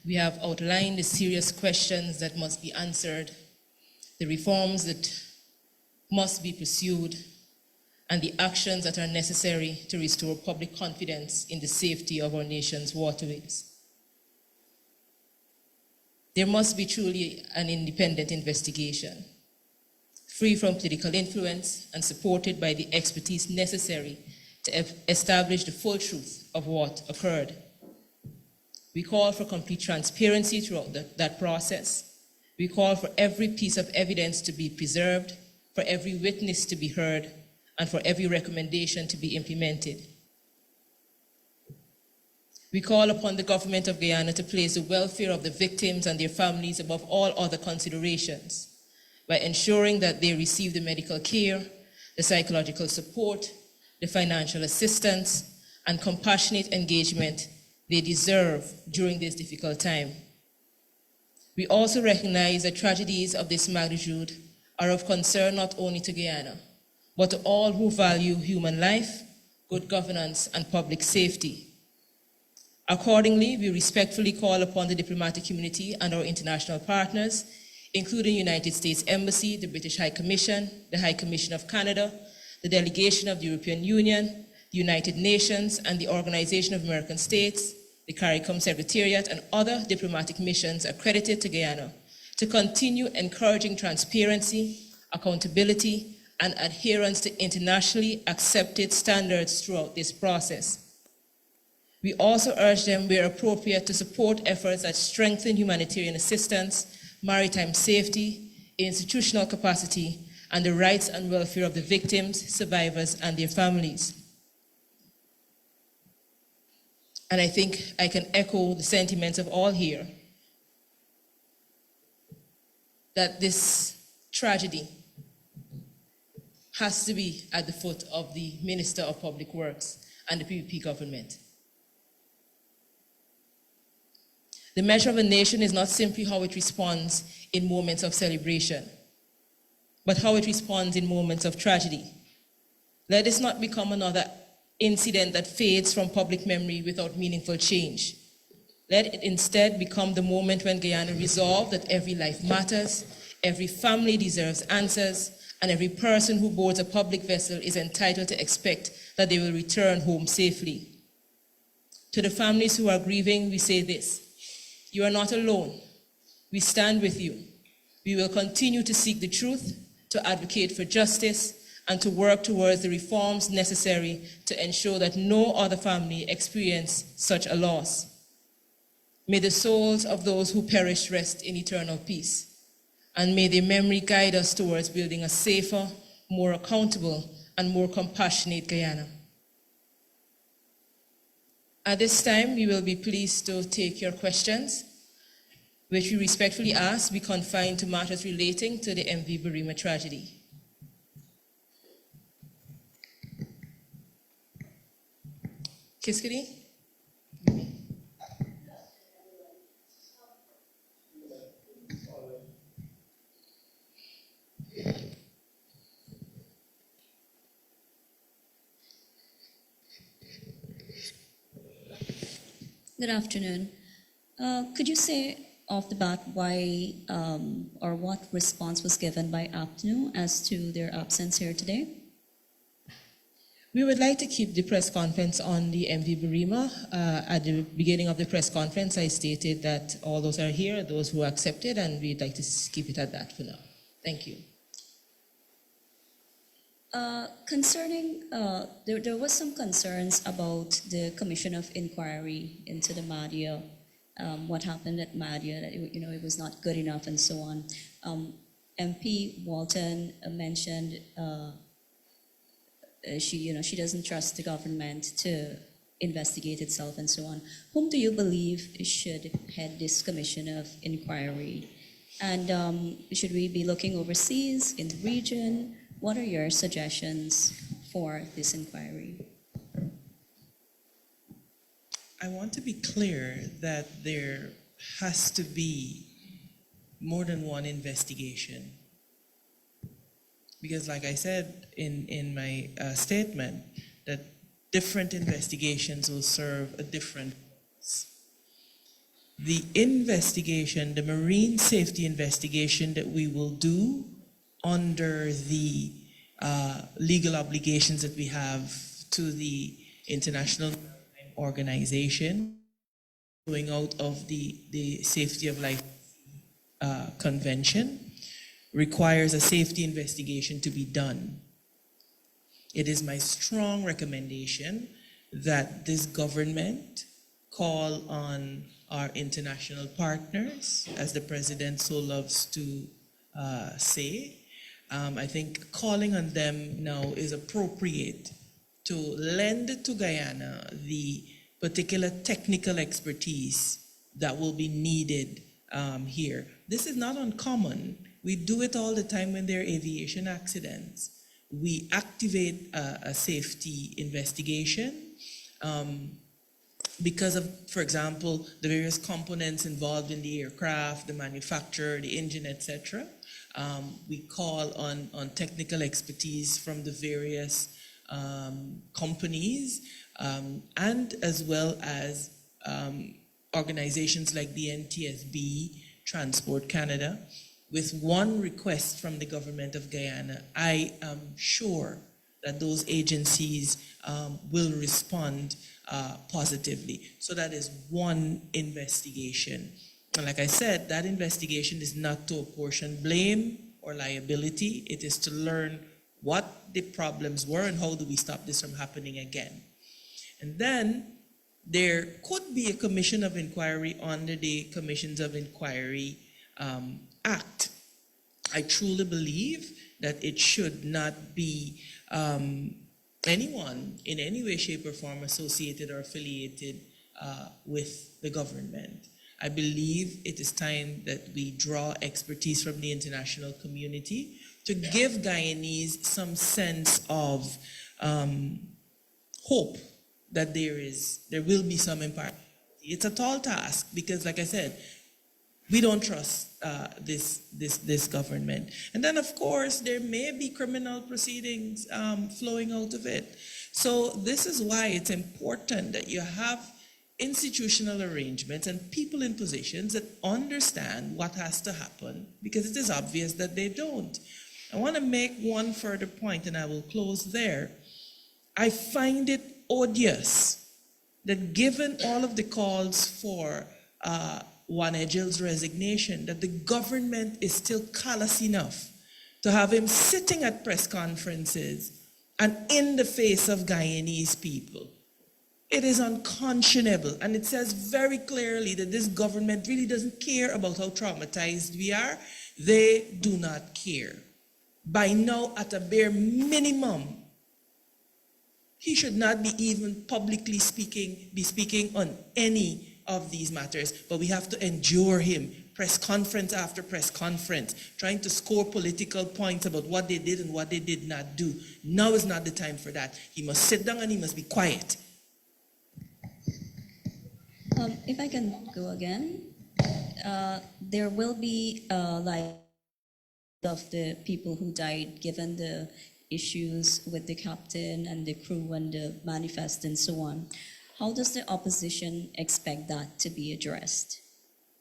We have outlined the serious questions that must be answered, the reforms that must be pursued, and the actions that are necessary to restore public confidence in the safety of our nation's waterways. There must be truly an independent investigation, free from political influence and supported by the expertise necessary to establish the full truth of what occurred. We call for complete transparency throughout that process. We call for every piece of evidence to be preserved, for every witness to be heard, and for every recommendation to be implemented. We call upon the government of Guyana to place the welfare of the victims and their families above all other considerations by ensuring that they receive the medical care, the psychological support, the financial assistance, and compassionate engagement they deserve during this difficult time. We also recognize that tragedies of this magnitude are of concern not only to Guyana, but to all who value human life, good governance, and public safety. Accordingly, we respectfully call upon the diplomatic community and our international partners, including the United States Embassy, the British High Commission, the High Commission of Canada, the delegation of the European Union, the United Nations, and the Organization of American States, the CARICOM Secretariat, and other diplomatic missions accredited to Guyana to continue encouraging transparency, accountability, and adherence to internationally accepted standards throughout this process. We also urge them, where appropriate, to support efforts that strengthen humanitarian assistance, maritime safety, institutional capacity, and the rights and welfare of the victims, survivors, and their families. And I think I can echo the sentiments of all here. that this tragedy has to be at the foot of the Minister of Public Works and the PPP government. The measure of a nation is not simply how it responds in moments of celebration, but how it responds in moments of tragedy. Let this not become another incident that fades from public memory without meaningful change. Let it instead become the moment when Guyana resolved that every life matters, every family deserves answers, and every person who boards a public vessel is entitled to expect that they will return home safely. To the families who are grieving, we say this: you are not alone. We stand with you. We will continue to seek the truth, to advocate for justice, and to work towards the reforms necessary to ensure that no other family experience such a loss. May the souls of those who perished rest in eternal peace, and may their memory guide us towards building a safer, more accountable, and more compassionate Guyana. At this time, we will be pleased to take your questions, which we respectfully ask be confined to matters relating to the MV Barima tragedy. Kiskadi? Good afternoon. Could you say off the bat why or what response was given by APNU as to their absence here today? We would like to keep the press conference on the MV Barima. At the beginning of the press conference, I stated that all those are here, those who accepted, and we'd like to keep it at that for now. Thank you. Concerning, there was some concerns about the commission of inquiry into the Madia, what happened at Madia, that it was not good enough and so on. MP Walton mentioned she doesn't trust the government to investigate itself and so on. Whom do you believe should head this commission of inquiry? And should we be looking overseas, in the region? What are your suggestions for this inquiry? I want to be clear that there has to be more than one investigation. Because like I said in my statement, that different investigations will serve a different purpose. The investigation, the marine safety investigation that we will do under the legal obligations that we have to the International Organization, going out of the Safety of Life Convention, requires a safety investigation to be done. It is my strong recommendation that this government call on our international partners, as the President so loves to say. I think calling on them now is appropriate to lend to Guyana the particular technical expertise that will be needed here. This is not uncommon. We do it all the time when there are aviation accidents. We activate a safety investigation because of, for example, the various components involved in the aircraft, the manufacturer, the engine, etc. We call on technical expertise from the various companies and as well as organizations like the NTSB, Transport Canada, with one request from the government of Guyana. I am sure that those agencies will respond positively. So that is one investigation. And like I said, that investigation is not to apportion blame or liability. It is to learn what the problems were and how do we stop this from happening again. And then there could be a commission of inquiry under the Commissions of Inquiry Act. I truly believe that it should not be anyone in any way, shape, or form associated or affiliated with the government. I believe it is time that we draw expertise from the international community to give Guyanese some sense of hope that there will be some impact. It's a tall task because, like I said, we don't trust this government. And then, of course, there may be criminal proceedings flowing out of it. So this is why it's important that you have institutional arrangements and people in positions that understand what has to happen, because it is obvious that they don't. I want to make one further point, and I will close there. I find it odious that given all of the calls for Juan Egil's resignation, that the government is still callous enough to have him sitting at press conferences and in the face of Guyanese people. It is unconscionable, and it says very clearly that this government really doesn't care about how traumatized we are. They do not care. By now, at a bare minimum, he should not be even publicly speaking on any of these matters, but we have to endure him, press conference after press conference, trying to score political points about what they did and what they did not do. Now is not the time for that. He must sit down and he must be quiet. If I can go again, there will be like of the people who died given the issues with the captain and the crew and the manifest and so on. How does the opposition expect that to be addressed?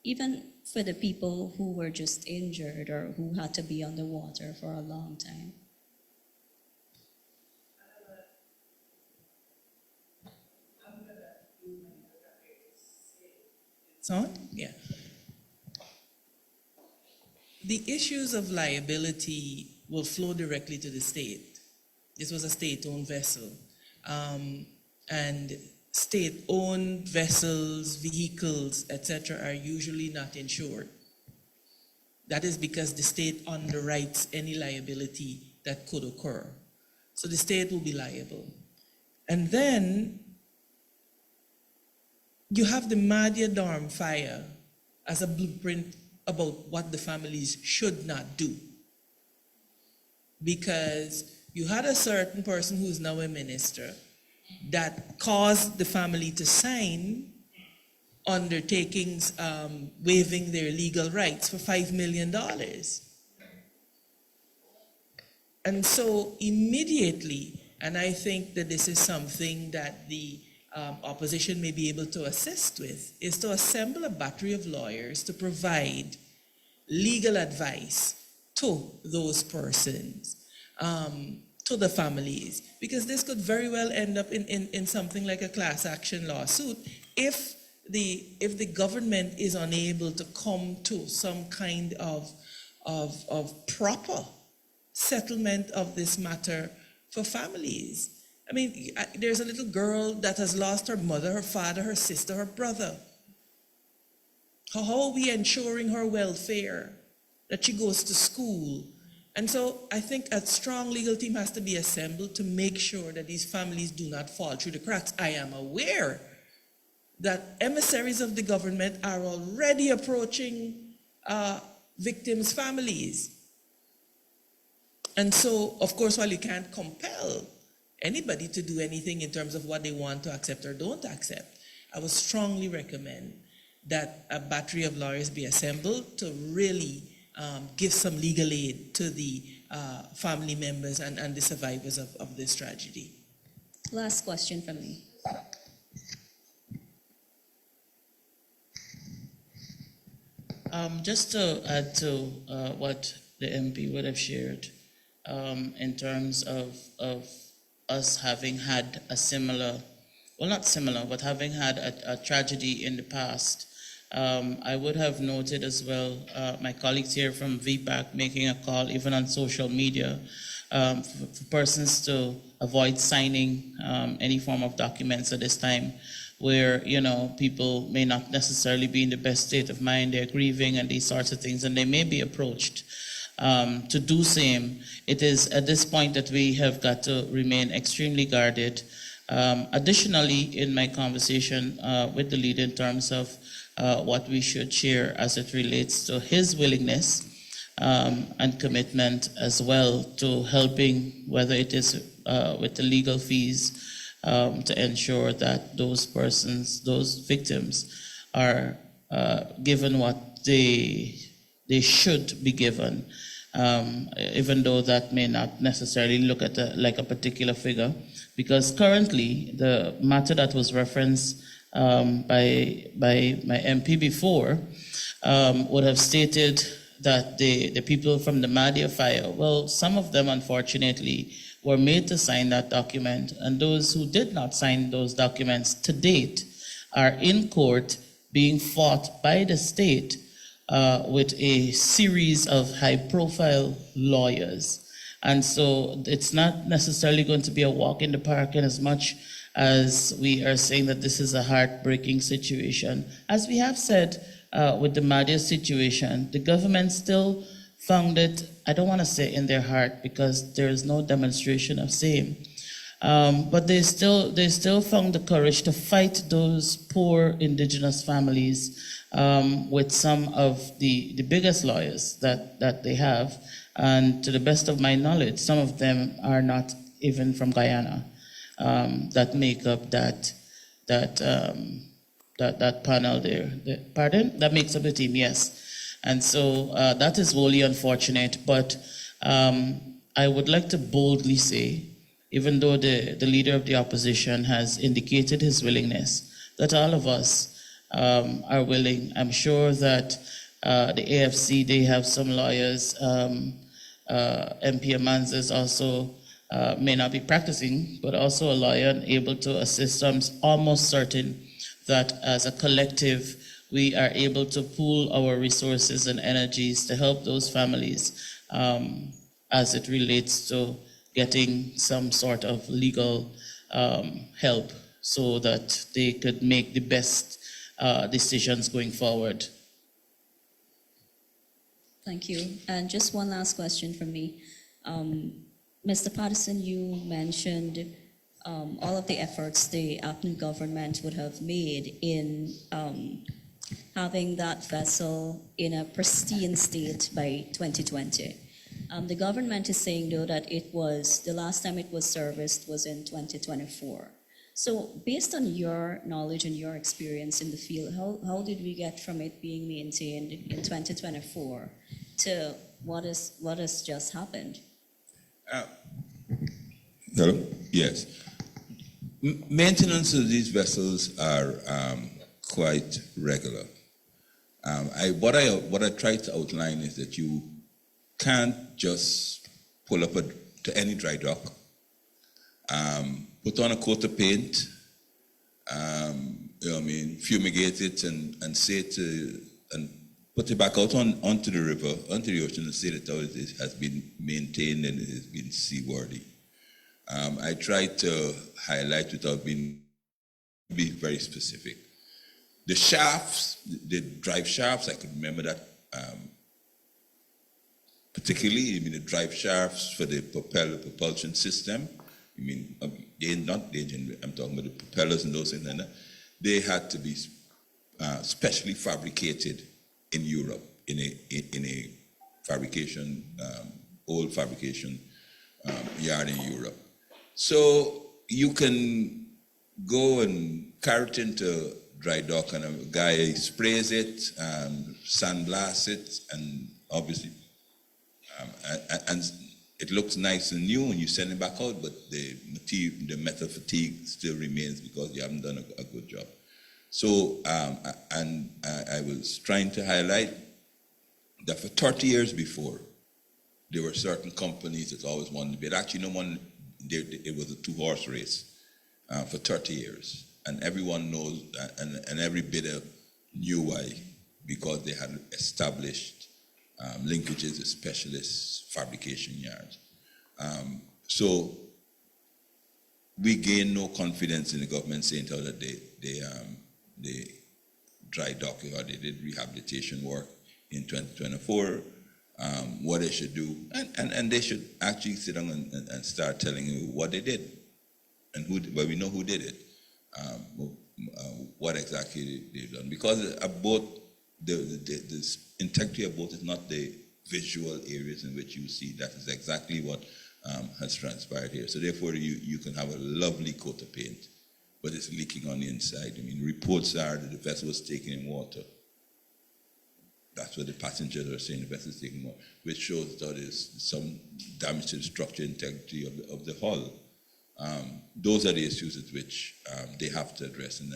Even for the people who were just injured or who had to be underwater for a long time. So, yeah. The issues of liability will flow directly to the state. This was a state-owned vessel. And state-owned vessels, vehicles, etc., are usually not insured. That is because the state underwrites any liability that could occur. So the state will be liable. And then you have the Madhya Dam fire as a blueprint about what the families should not do. Because you had a certain person who is now a minister that caused the family to sign undertakings waiving their legal rights for $5 million. And so immediately, and I think that this is something that the opposition may be able to assist with, is to assemble a battery of lawyers to provide legal advice to those persons, to the families, because this could very well end up in something like a class action lawsuit if the government is unable to come to some kind of proper settlement of this matter for families. I mean, there's a little girl that has lost her mother, her father, her sister, her brother. How are we ensuring her welfare, that she goes to school? And so I think a strong legal team has to be assembled to make sure that these families do not fall through the cracks. I am aware that emissaries of the government are already approaching victims' families. And so, of course, while you can't compel anybody to do anything in terms of what they want to accept or don't accept, I would strongly recommend that a battery of lawyers be assembled to really give some legal aid to the family members and the survivors of this tragedy. Last question from me. Just to add to what the MP would have shared in terms of us having had a similar, well, not similar, but having had a tragedy in the past. I would have noted as well my colleagues here from VPAC making a call, even on social media, for persons to avoid signing any form of documents at this time, where, you know, people may not necessarily be in the best state of mind, they're grieving and these sorts of things, and they may be approached to do same. It is at this point that we have got to remain extremely guarded. Additionally, in my conversation with the leader in terms of what we should share as it relates to his willingness and commitment as well to helping, whether it is with the legal fees, to ensure that those persons, those victims, are given what they should be given, even though that may not necessarily look at like a particular figure, because currently the matter that was referenced by my MP before would have stated that the people from the Madia fire, well, some of them unfortunately were made to sign that document, and those who did not sign those documents to date are in court being fought by the state with a series of high-profile lawyers. And so it's not necessarily going to be a walk in the park in as much as we are saying that this is a heartbreaking situation. As we have said with the Madia situation, the government still found it, I don't want to say in their heart because there is no demonstration of same, but they still found the courage to fight those poor indigenous families with some of the biggest lawyers that they have. And to the best of my knowledge, some of them are not even from Guyana, that make up that panel there. Pardon? That makes up the team, yes. And so that is wholly unfortunate, but I would like to boldly say, even though the leader of the opposition has indicated his willingness, that all of us are willing. I'm sure that the AFC, they have some lawyers. MP Amanzes also may not be practicing, but also a lawyer and able to assist. So I'm almost certain that as a collective, we are able to pool our resources and energies to help those families as it relates to getting some sort of legal help so that they could make the best decisions going forward. Thank you. And just one last question from me. Mr. Patterson, you mentioned all of the efforts the Afghan government would have made in having that vessel in a pristine state by 2020. The government is saying, though, that the last time it was serviced was in 2024. So based on your knowledge and your experience in the field, how did we get from it being maintained in 2024 to what has just happened? Hello? Yes. Maintenance of these vessels are quite regular. What I try to outline is that you can't just pull up to any dry dock, put on a coat of paint, fumigate it, and say and put it back out onto the river, onto the ocean, and say that it has been maintained and it has been seaworthy. I try to highlight without be very specific. The shafts, the drive shafts, I could remember that particularly. The drive shafts for the propulsion system. They're not the engine. I'm talking about the propellers and those things. And they had to be specially fabricated in Europe in a fabrication old fabrication yard in Europe. So you can go and carry it into dry dock, and a guy sprays it, sandblasts it, and obviously, and it looks nice and new when you send it back out, but the metal fatigue still remains because you haven't done a good job. So, I was trying to highlight that for 30 years before, there were certain companies that always wanted to bid. Actually, no one, it was a two-horse race for 30 years. And everyone knows, and every bidder knew why, because they had established linkages with specialist fabrication yards. So we gained no confidence in the government saying that they dry docking or they did rehabilitation work in 2024, what they should do, and they should actually sit down and start telling you what they did. and but we know who did it. What exactly they've done, because a boat, the integrity of boat is not the visual areas in which you see. That is exactly what has transpired here. So therefore, you can have a lovely coat of paint, but it's leaking on the inside. I mean, reports are that the vessel was taken in water. That's what the passengers are saying, the vessel is taken in water, which shows that there's some damage to the structure integrity of the hull. Those are the issues at which they have to address, and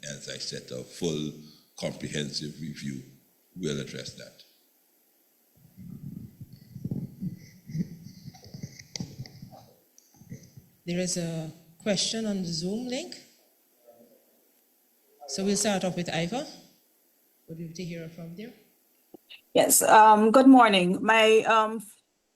as I said, a full comprehensive review will address that. There is a question on the Zoom link. So we'll start off with Iva. Would you like to hear from there? Yes, good morning. My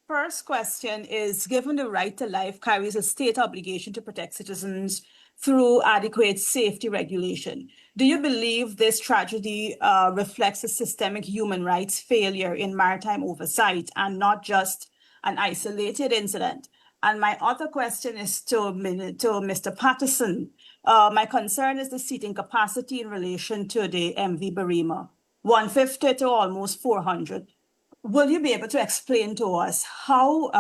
first question is, given the right to life carries a state obligation to protect citizens through adequate safety regulation, do you believe this tragedy reflects a systemic human rights failure in maritime oversight and not just an isolated incident? And my other question is to Mr. Patterson. My concern is the seating capacity in relation to the MV Barima, 150 to almost 400. Will you be able to explain to us how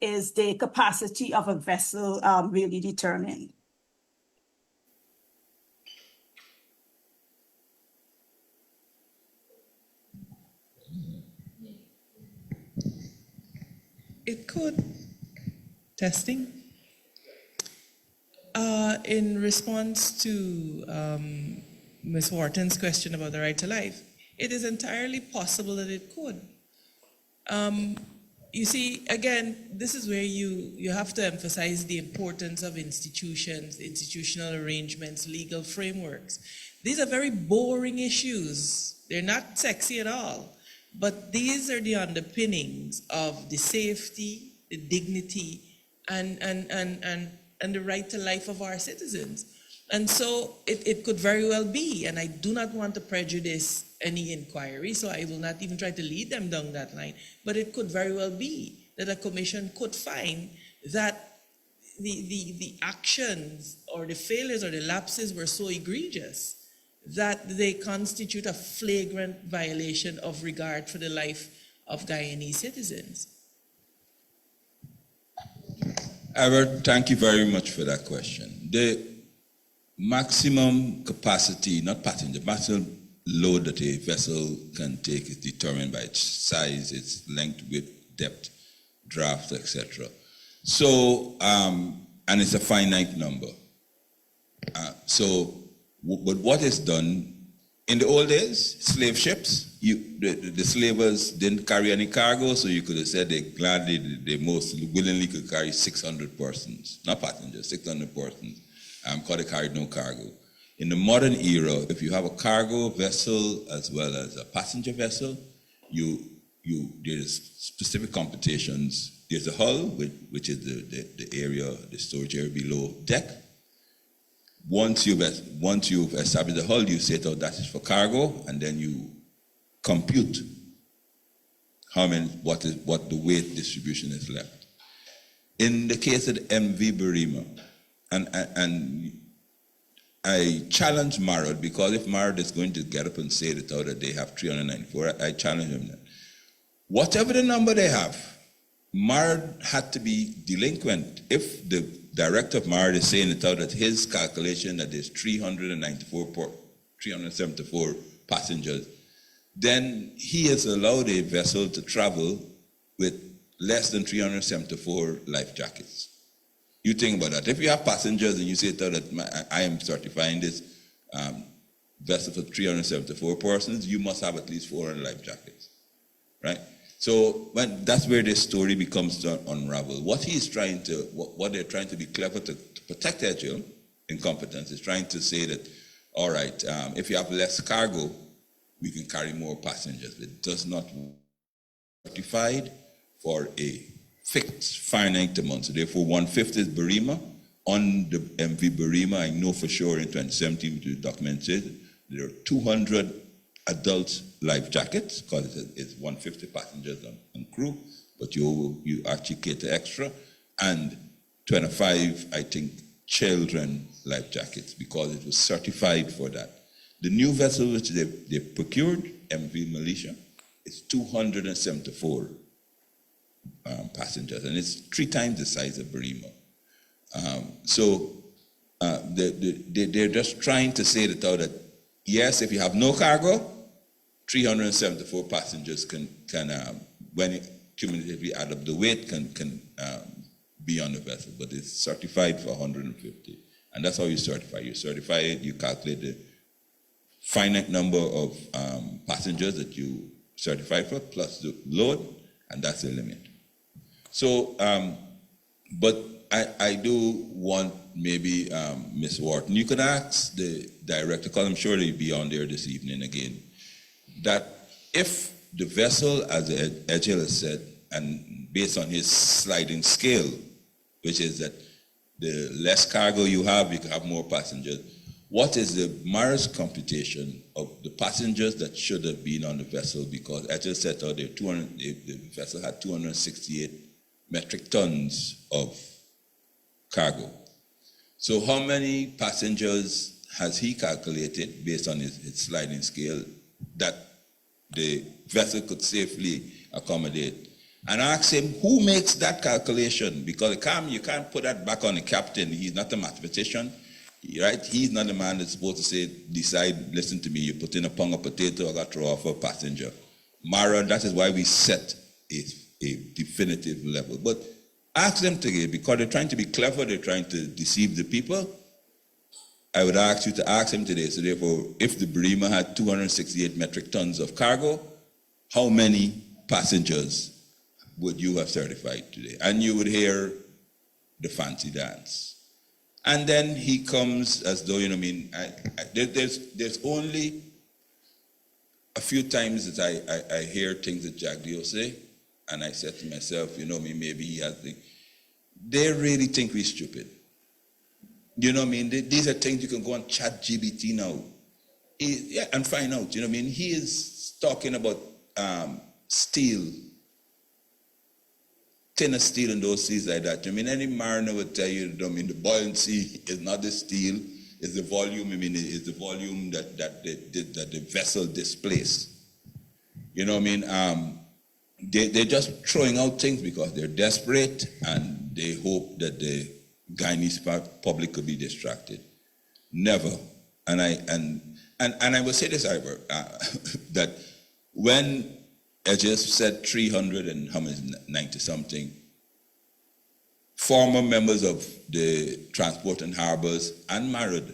is the capacity of a vessel really determined? It could. Testing. In response to Ms. Wharton's question about the right to life, it is entirely possible that it could. You see, again, this is where you have to emphasize the importance of institutions, institutional arrangements, legal frameworks. These are very boring issues. They're not sexy at all. But these are the underpinnings of the safety, the dignity, and the right to life of our citizens. And so it could very well be, and I do not want to prejudice any inquiry, so I will not even try to lead them down that line, but it could very well be that a commission could find that the actions or the failures or the lapses were so egregious that they constitute a flagrant violation of regard for the life of Guyanese citizens. Albert, thank you very much for that question. The maximum capacity, not passenger, maximum load that a vessel can take is determined by its size, its length, width, depth, draft, etc. So, and it's a finite number. But what is done, in the old days, slave ships, the slavers didn't carry any cargo, so you could have said they most willingly could carry 600 persons, not passengers, 600 persons, because they carried no cargo. In the modern era, if you have a cargo vessel as well as a passenger vessel, there's specific computations. There's a hull, which is the area, the storage area below deck. Once you've established the hull, you say, oh, that is for cargo, and then you compute what the weight distribution is left. In the case of the MV Barima, and I challenge Marod, because if Marod is going to get up and say that they have 394, I challenge him that. Whatever the number they have, Marod had to be delinquent. If the director of Marod is saying that his calculation that there's 374 passengers, then he has allowed a vessel to travel with less than 374 life jackets. You think about that. If you have passengers and you say that I am certifying this vessel for 374 persons, you must have at least 400 life jackets, right? So that's where this story becomes to unravel. What they're trying to be clever to protect their incompetence is trying to say that, all right, if you have less cargo, we can carry more passengers. It does not certified for a fixed finite amount. So therefore, 150 is Barima. On the MV Barima, I know for sure in 2017, which is documented, there are 200 adult life jackets, because it's 150 passengers and crew, but you actually cater extra, and 25, I think, children life jackets because it was certified for that. The new vessel which they procured, MV Malaysia, is 274 passengers, and it's 3 times the size of Barima. They're just trying to say that yes, if you have no cargo, 374 passengers can when it cumulatively add up the weight, can be on the vessel, but it's certified for 150. And that's how you certify. You certify it, you calculate the finite number of passengers that you certify for, plus the load, and that's the limit. So, but I do want maybe Ms. Wharton, you could ask the director, because I'm sure they'll be on there this evening again, that if the vessel, as Ejel has said, and based on his sliding scale, which is that the less cargo you can have more passengers, what is the MARA's computation of the passengers that should have been on the vessel? Because Ejel said the vessel had 268 metric tons of cargo. So how many passengers has he calculated based on his sliding scale that the vessel could safely accommodate? And ask him who makes that calculation, because you can't put that back on the captain. He's not a mathematician, right? He's not the man that's supposed to decide, listen to me, you put in a pound of potato, I got to throw off a passenger. MARA, that is why we set a definitive level. But ask them to give, because they're trying to be clever, they're trying to deceive the people. I would ask you to ask him today. So therefore, if the Barima had 268 metric tons of cargo, how many passengers would you have certified today? And you would hear the fancy dance. And then he comes as though, there's only a few times that I hear things that Jack Dio say, and I said to myself, maybe he has they really think we're stupid. These are things you can go on ChatGPT now and find out. He is talking about steel, tin of steel in those seas like that. Any mariner would tell you, the buoyancy is not the steel, it's the volume. It's the volume that the vessel displaced. They're just throwing out things because they're desperate and they hope that the Guyanese public could be distracted. Never. And I will say this, Ivor, that when I just said 390 something, former members of the Transport and Harbors and MARAD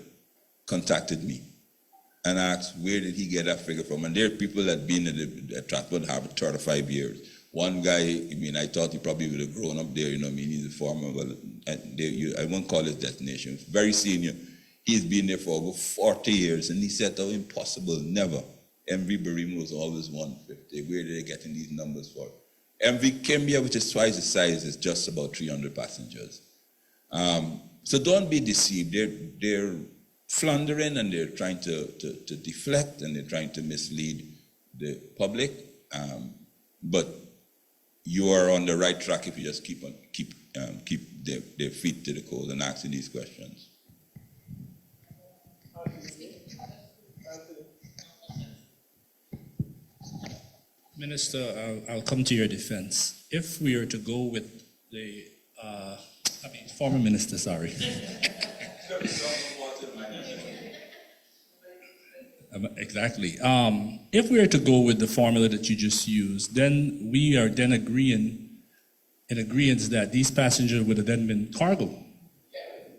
contacted me and asked, where did he get that figure from? And there are people that have been in the Transport and Harbor 35 years. One guy, I thought he probably would have grown up there, he's a former, I won't call his destination, very senior. He's been there for over 40 years, and he said, oh, impossible, never. MV Barima was always 150. Where are they getting these numbers for? MV Kimbia, which is twice the size, is just about 300 passengers. So don't be deceived. They're floundering, and they're trying to deflect, and they're trying to mislead the public. But you are on the right track if you just keep their feet to the coals and asking these questions. Minister, I'll come to your defense. If we are to go with the, former minister, sorry. Exactly. If we are to go with the formula that you just used, then we are then agreeing that these passengers would have then been cargo.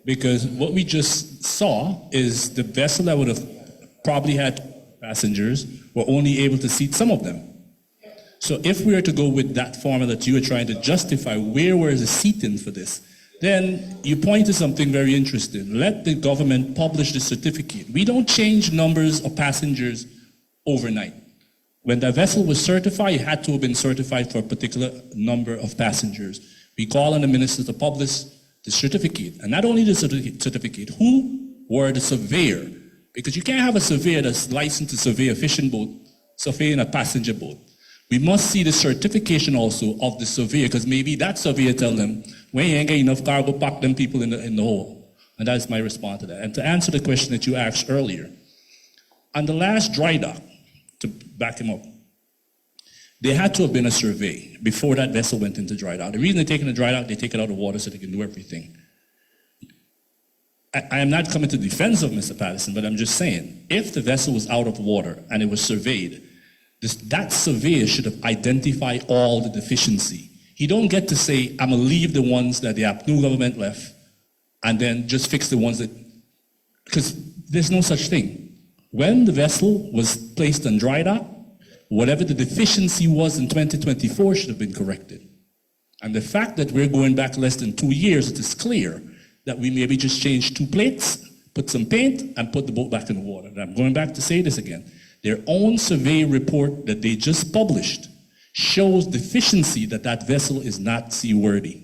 Because what we just saw is the vessel that would have probably had passengers were only able to seat some of them. So if we are to go with that formula that you are trying to justify, where was the seating for this? Then you point to something very interesting. Let the government publish the certificate. We don't change numbers of passengers overnight. When the vessel was certified, it had to have been certified for a particular number of passengers. We call on the minister to publish the certificate. And not only the certificate, who were the surveyor? Because you can't have a surveyor that's licensed to survey a fishing boat, surveying a passenger boat. We must see the certification also of the surveyor, because maybe that surveyor tell them, we ain't get enough cargo, pack them people in the hole. And that's my response to that. And to answer the question that you asked earlier, on the last dry dock, to back him up, there had to have been a survey before that vessel went into dry dock. The reason they're taking the dry dock, they take it out of water so they can do everything. I am not coming to the defense of Mr. Patterson, but I'm just saying, if the vessel was out of water and it was surveyed, that surveyor should have identified all the deficiency. He don't get to say, I'm gonna leave the ones that the APNU government left and then just fix the ones that, because there's no such thing. When the vessel was placed on dry dock, whatever the deficiency was in 2024 should have been corrected. And the fact that we're going back less than 2 years, it is clear that we maybe just change 2 plates, put some paint, and put the boat back in the water. And I'm going back to say this again. Their own survey report that they just published shows deficiency that that vessel is not seaworthy.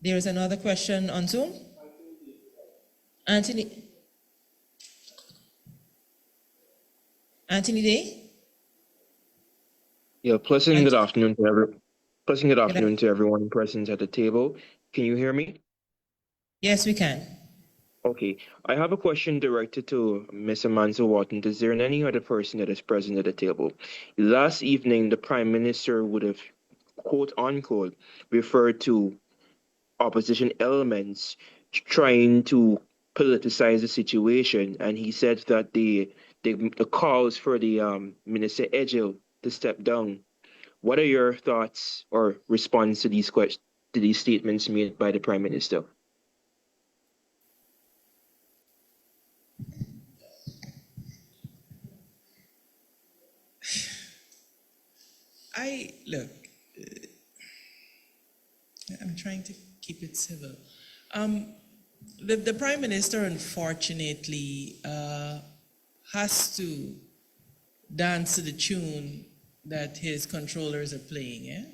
There is another question on Zoom. Anthony Day? Yeah, pleasant good afternoon to everyone present at the table. Can you hear me? Yes, we can. Okay, I have a question directed to Ms. Amanzo Wharton. Is there any other person that is present at the table? Last evening, the Prime Minister would have, quote unquote, referred to opposition elements trying to politicize the situation, and he said that the calls for the Minister Edgel to step down. What are your thoughts or response to these statements made by the Prime Minister? Look, I'm trying to keep it civil. The Prime Minister, unfortunately, has to dance to the tune that his controllers are playing, eh?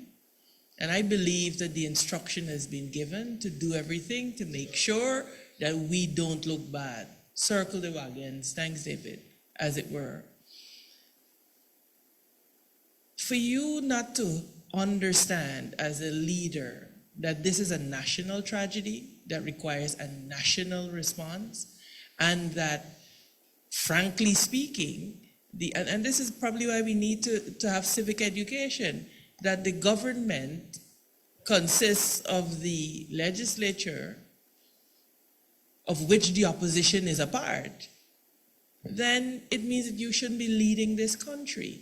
And I believe that the instruction has been given to do everything to make sure that we don't look bad. Circle the wagons, thanks David, as it were. For you not to understand as a leader that this is a national tragedy that requires a national response, and that, frankly speaking, and this is probably why we need to have civic education, that the government consists of the legislature, of which the opposition is a part, then it means that you shouldn't be leading this country.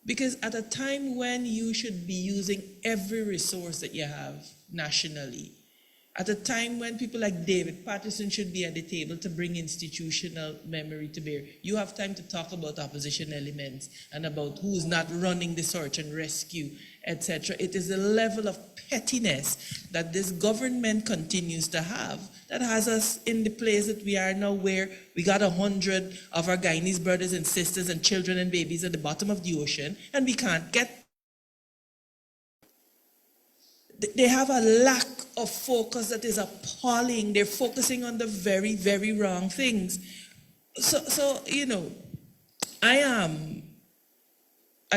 Because at a time when you should be using every resource that you have nationally, at a time when people like David Patterson should be at the table to bring institutional memory to bear, you have time to talk about opposition elements and about who's not running the search and rescue, etc. It is a level of pettiness that this government continues to have that has us in the place that we are now, where we got 100 of our Guyanese brothers and sisters and children and babies at the bottom of the ocean, and we can't get. They have a lack of focus that is appalling. They're focusing on the very, very wrong things. So you know, I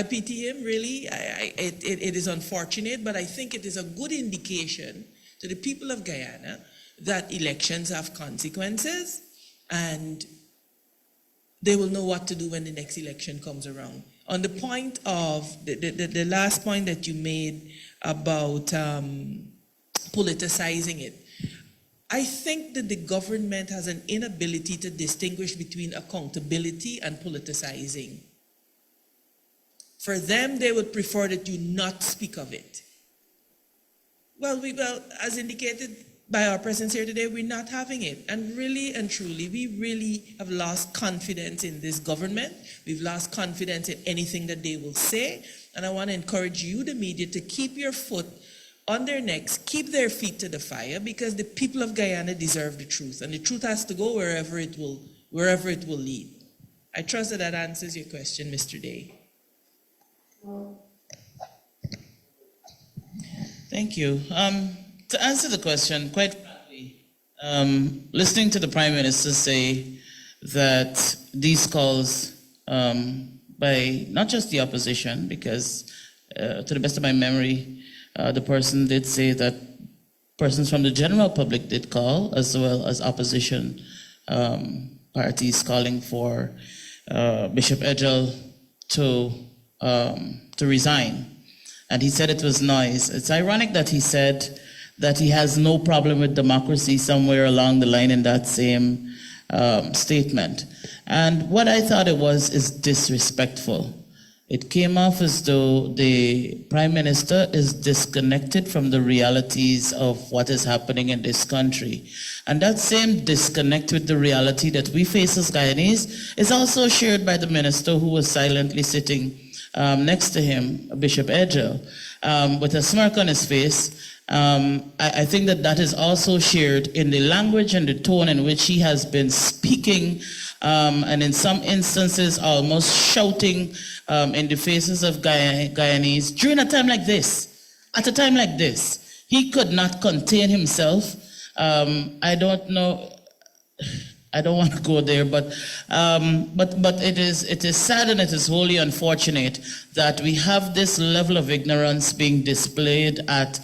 pity him, really. It is unfortunate, but I think it is a good indication to the people of Guyana that elections have consequences, and they will know what to do when the next election comes around. On the point of, the last point that you made about politicizing it, I think that the government has an inability to distinguish between accountability and politicizing. For them, they would prefer that you not speak of it. Well, as indicated by our presence here today, we're not having it. And really and truly, we really have lost confidence in this government. We've lost confidence in anything that they will say. And I want to encourage you, the media, to keep your foot on their necks, keep their feet to the fire, because the people of Guyana deserve the truth. And the truth has to go wherever it will lead. I trust that answers your question, Mr. Day. Thank you. To answer the question, quite frankly, listening to the Prime Minister say that these calls by not just the opposition, because to the best of my memory, the person did say that persons from the general public did call, as well as opposition parties calling for Bishop Edgell to resign. And he said it was noise. It's ironic that he said that he has no problem with democracy somewhere along the line in that same statement. And what I thought it was is disrespectful. It came off as though the Prime Minister is disconnected from the realities of what is happening in this country. And that same disconnect with the reality that we face as Guyanese is also shared by the Minister who was silently sitting next to him, Bishop Edgell, with a smirk on his face. I think that is also shared in the language and the tone in which he has been speaking, and in some instances almost shouting in the faces of Guyanese during a time like this. At a time like this, he could not contain himself. I don't know. I don't want to go there, but it is sad and it is wholly unfortunate that we have this level of ignorance being displayed at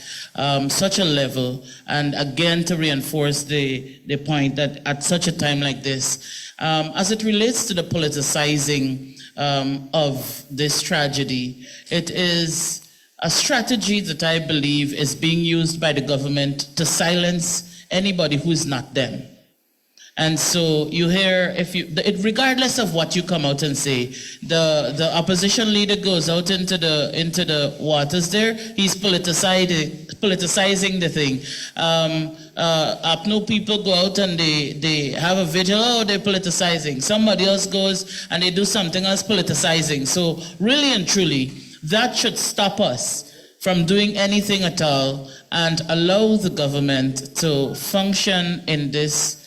such a level. And again, to reinforce the point that at such a time like this, as it relates to the politicizing of this tragedy, it is a strategy that I believe is being used by the government to silence anybody who is not them. And so you hear, regardless of what you come out and say, the opposition leader goes out into the waters there. He's politicizing the thing. APNU people go out and they have a vigil. Oh, they're politicizing. Somebody else goes and they do something else politicizing. So really and truly, that should stop us from doing anything at all and allow the government to function in this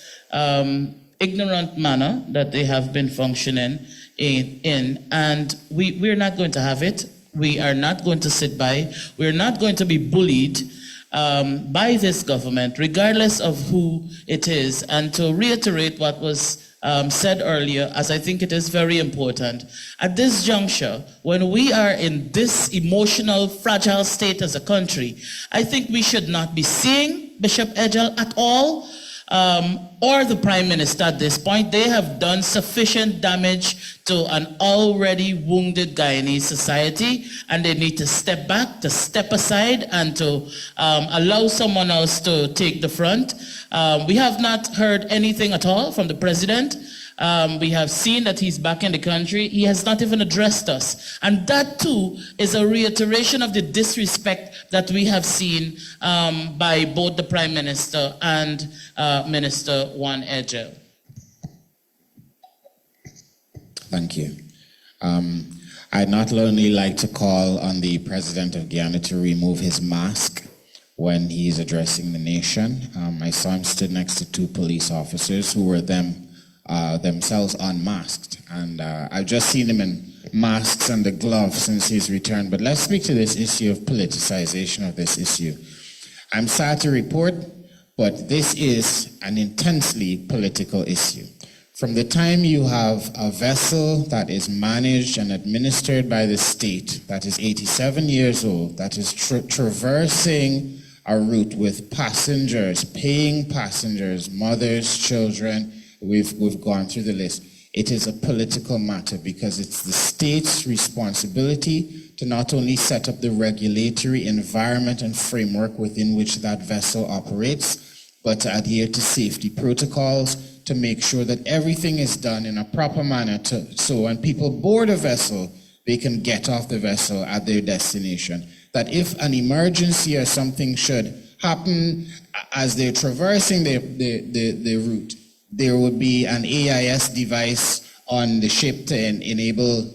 ignorant manner that they have been functioning in. And we're not going to have it. We are not going to sit by. We're not going to be bullied by this government, regardless of who it is. And to reiterate what was said earlier, as I think it is very important, at this juncture, when we are in this emotional, fragile state as a country, I think we should not be seeing Bishop Edgell at all, or the Prime Minister at this point. They have done sufficient damage to an already wounded Guyanese society, and they need to step back, to step aside, and to allow someone else to take the front. We have not heard anything at all from the President. We have seen that he's back in the country. He has not even addressed us. And that too is a reiteration of the disrespect that we have seen by both the Prime Minister and Minister Juan Edgell. Thank you. I'd not only like to call on the President of Guyana to remove his mask when he's addressing the nation. I saw him stood next to two police officers who were themselves unmasked. And I've just seen him in masks and the gloves since his return. But let's speak to this issue of politicization of this issue. I'm sad to report, but this is an intensely political issue. From the time you have a vessel that is managed and administered by the state, that is 87 years old, that is traversing a route with passengers, paying passengers, mothers, children, we've gone through the list. It is a political matter because it's the state's responsibility to not only set up the regulatory environment and framework within which that vessel operates, but to adhere to safety protocols, to make sure that everything is done in a proper manner so when people board a vessel, they can get off the vessel at their destination. That if an emergency or something should happen as they're traversing the route, there would be an AIS device on the ship to enable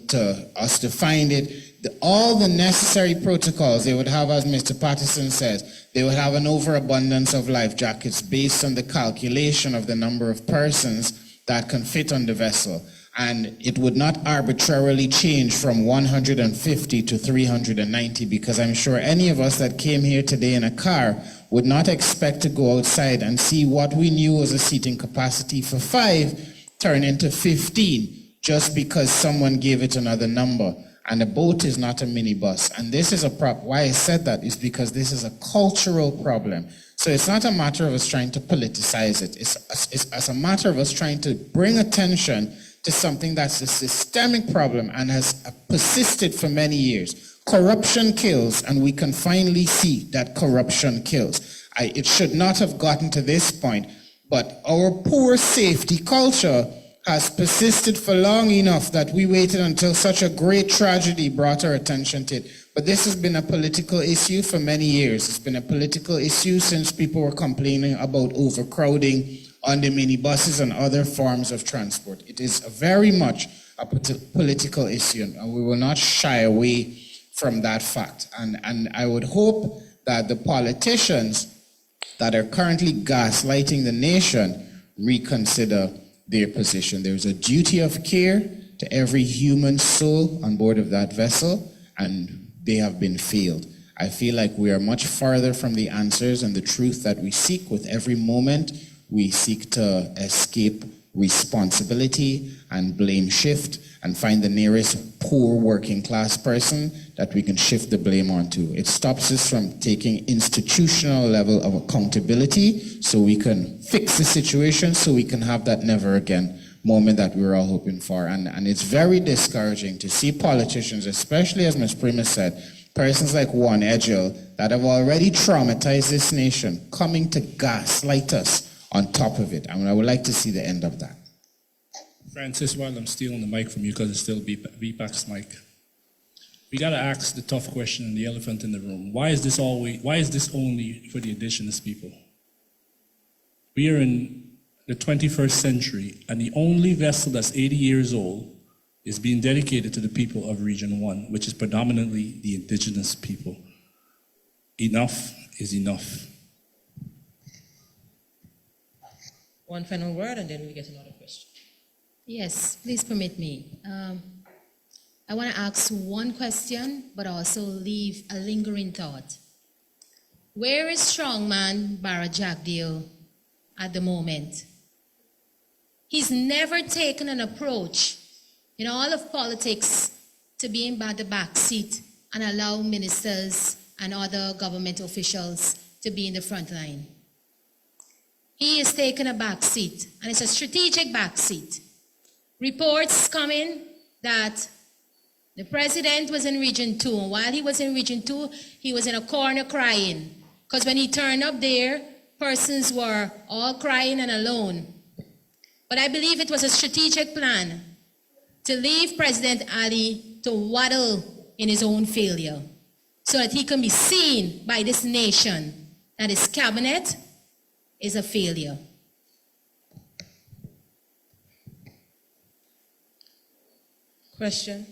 us to find it. All the necessary protocols they would have, as Mr. Patterson says, they would have an overabundance of life jackets based on the calculation of the number of persons that can fit on the vessel. And it would not arbitrarily change from 150 to 390, because I'm sure any of us that came here today in a car would not expect to go outside and see what we knew was a seating capacity for 5 turn into 15 just because someone gave it another number. And a boat is not a minibus. And this is a why I said that is because this is a cultural problem. So it's not a matter of us trying to politicize it. It's a matter of us trying to bring attention to something that's a systemic problem and has persisted for many years. Corruption kills, and we can finally see that corruption kills. It should not have gotten to this point, but our poor safety culture has persisted for long enough that we waited until such a great tragedy brought our attention to it. But this has been a political issue for many years. It's been a political issue since people were complaining about overcrowding on the minibuses and other forms of transport. It is very much a political issue, and we will not shy away from that fact. And I would hope that the politicians that are currently gaslighting the nation reconsider their position. There's a duty of care to every human soul on board of that vessel, and they have been failed. I feel like we are much farther from the answers and the truth that we seek. With every moment we seek to escape responsibility and blame shift and find the nearest poor working class person that we can shift the blame onto. It stops us from taking institutional level of accountability so we can fix the situation, so we can have that never again moment that we were all hoping for. And it's very discouraging to see politicians, especially as Ms. Prima said, persons like Juan Edgel that have already traumatized this nation coming to gaslight us on top of it. I would like to see the end of that. Francis, while I'm stealing the mic from you because it's still BPAC's mic, we got to ask the tough question and the elephant in the room. Why is this only for the indigenous people? We are in the 21st century, and the only vessel that's 80 years old is being dedicated to the people of Region 1, which is predominantly the indigenous people. Enough is enough. One final word, and then we get another question. Yes, please permit me. I want to ask one question, but also leave a lingering thought. Where is strongman Barra Jagdeo at the moment? He's never taken an approach in all of politics to be in the back seat and allow ministers and other government officials to be in the front line. He has taken a back seat, and it's a strategic back seat. Reports coming that the president was in Region 2, and while he was in Region 2, he was in a corner crying. Because when he turned up there, persons were all crying and alone. But I believe it was a strategic plan to leave President Ali to waddle in his own failure so that he can be seen by this nation that his cabinet is a failure. Question?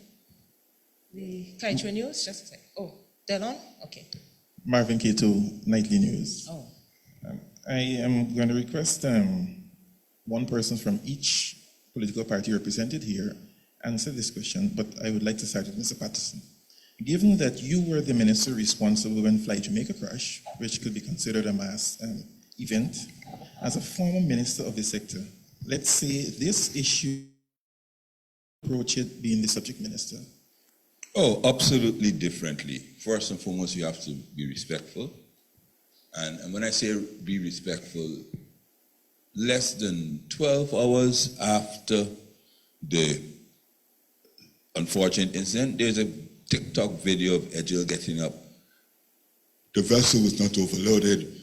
The Kaitra News? Just a second. Oh, Delon? Okay. Marvin K2, Nightly News. Oh. I am going to request one person from each political party represented here answer this question, but I would like to start with Mr. Patterson. Given that you were the minister responsible when Fly Jamaica crashed, which could be considered a mass event, as a former minister of the sector, let's say this issue approach it being the subject minister? Oh, absolutely differently. First and foremost, you have to be respectful. And when I say be respectful, less than 12 hours after the unfortunate incident, there's a TikTok video of Edgel getting up. The vessel was not overloaded.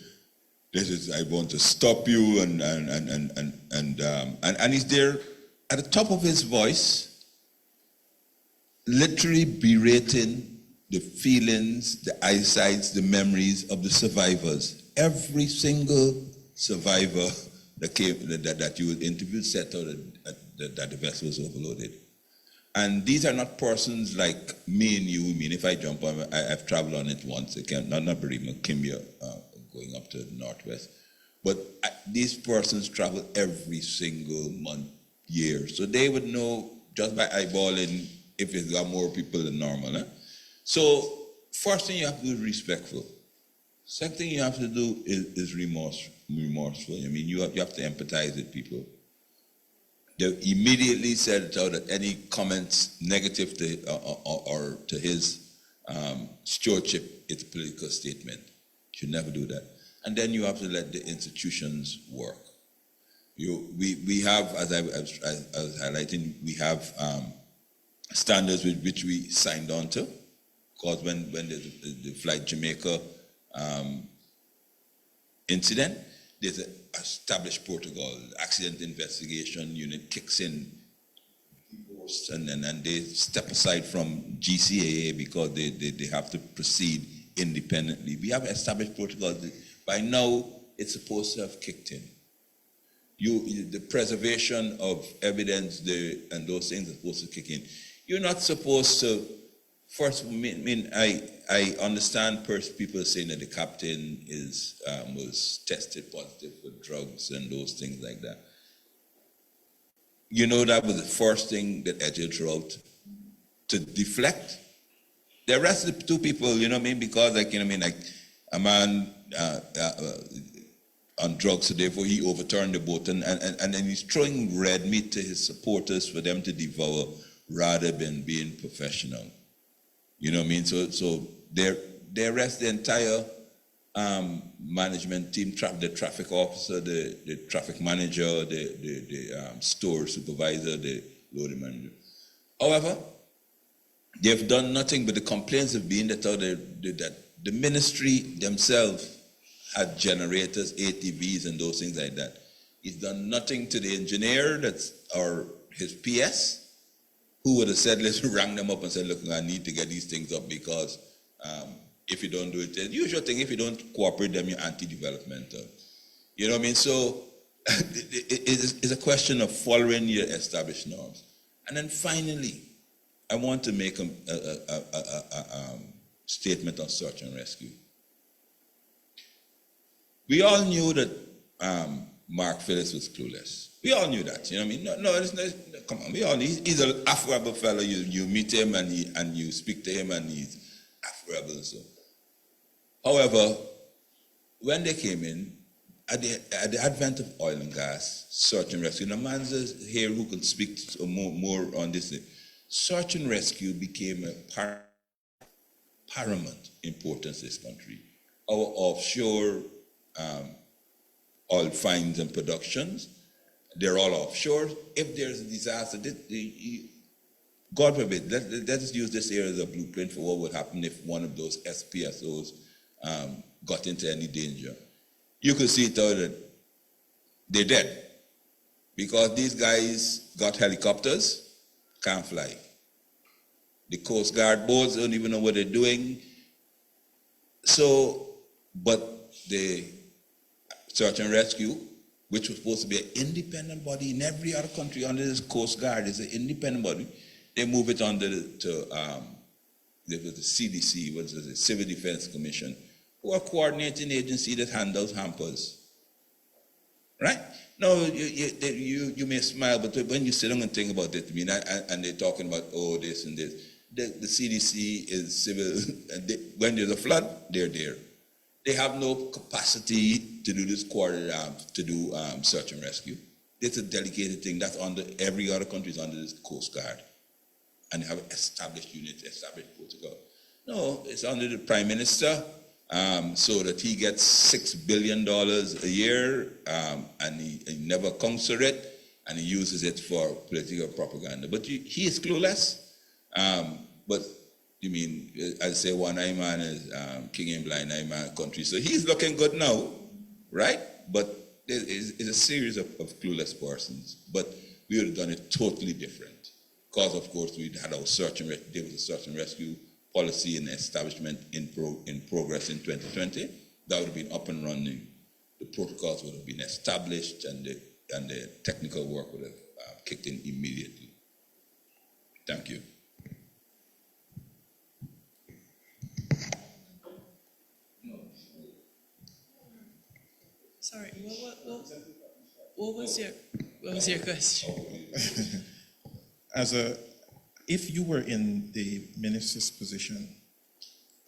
This is, I want to stop you, and he's there at the top of his voice, literally berating the feelings, the eyesights, the memories of the survivors. Every single survivor that you interviewed said that the vessel was overloaded. And these are not persons like me and you. I mean, if I jump on, I've traveled on it once. Again, not Barima, Kimbia, going up to the northwest. But these persons travel every single month, year. So they would know just by eyeballing if it's got more people than normal. So first thing you have to do is respectful. Second thing you have to do is remorseful. I mean, you have to empathize with people. they immediately said it out that any comments negative to or to his stewardship, it's a political statement. Should never do that. And then you have to let the institutions work. We have, as I was highlighting, we have standards with which we signed on to. Because when the Flight Jamaica incident, there's an established protocol. Accident investigation unit kicks in, and they step aside from GCAA because they have to proceed independently. We have established protocols. By now, it's supposed to have kicked in. The preservation of evidence and those things are supposed to kick in. You're not supposed to. First, I understand people saying that the captain was tested positive for drugs and those things like that. You know, that was the first thing that Edgell wrote to deflect. The rest of the two people, you know what I mean? Because, like a man on drugs, so therefore he overturned the boat, and then he's throwing red meat to his supporters for them to devour rather than being professional. You know what I mean? So they arrest the entire management team, the traffic officer, the traffic manager, the store supervisor, the loading manager. However, they've done nothing, but the complaints have been that the ministry themselves had generators, ATVs, and those things like that. He's done nothing to the engineer or his PS, who would have said, let's rang them up and said, look, I need to get these things up because if you don't do it, the usual thing, if you don't cooperate them, you're anti-developmental. You know what I mean? So it's a question of following your established norms. And then finally, I want to make a statement on search and rescue. We all knew that Mark Phillips was clueless. We all knew that. You know what I mean? No, come on. We all knew. He's an affable fellow. You meet him and you speak to him and he's affable and so. However, when they came in, at the advent of oil and gas, search and rescue, and a man here who can speak more on this thing, search and rescue became a paramount importance in this country. Our offshore oil finds and productions, they're all offshore. If there's a disaster, God forbid, let's use this area as a blueprint for what would happen if one of those SPSOs got into any danger. You could see it out that they're dead because these guys got helicopters, can't fly. The Coast Guard boats don't even know what they're doing. So, but the search and rescue, which was supposed to be an independent body in every other country under this Coast Guard, is an independent body. They move it under the CDC, what is it, Civil Defense Commission, who are a coordinating agency that handles hampers. Right? No, you may smile, but when you sit down and think about it, I mean, and they're talking about, oh, this and this, the CDC is civil, and when there's a flood, they're there. They have no capacity to do this to do search and rescue. It's a delegated thing. That's under every other country is under this Coast Guard, and they have established units, established protocol. No, it's under the Prime Minister, so that he gets $6 billion a year, and he never comes to it, and he uses it for political propaganda. But he is clueless. But you mean, I say one eye man is king and blind eye man country. So he's looking good now, right? But it's a series of clueless persons. But we would have done it totally different. Because, of course, we had our search and rescue, there was a search and rescue policy and establishment in progress in 2020. That would have been up and running. The protocols would have been established and the technical work would have kicked in immediately. Thank you. Sorry, what was your question? If you were in the minister's position,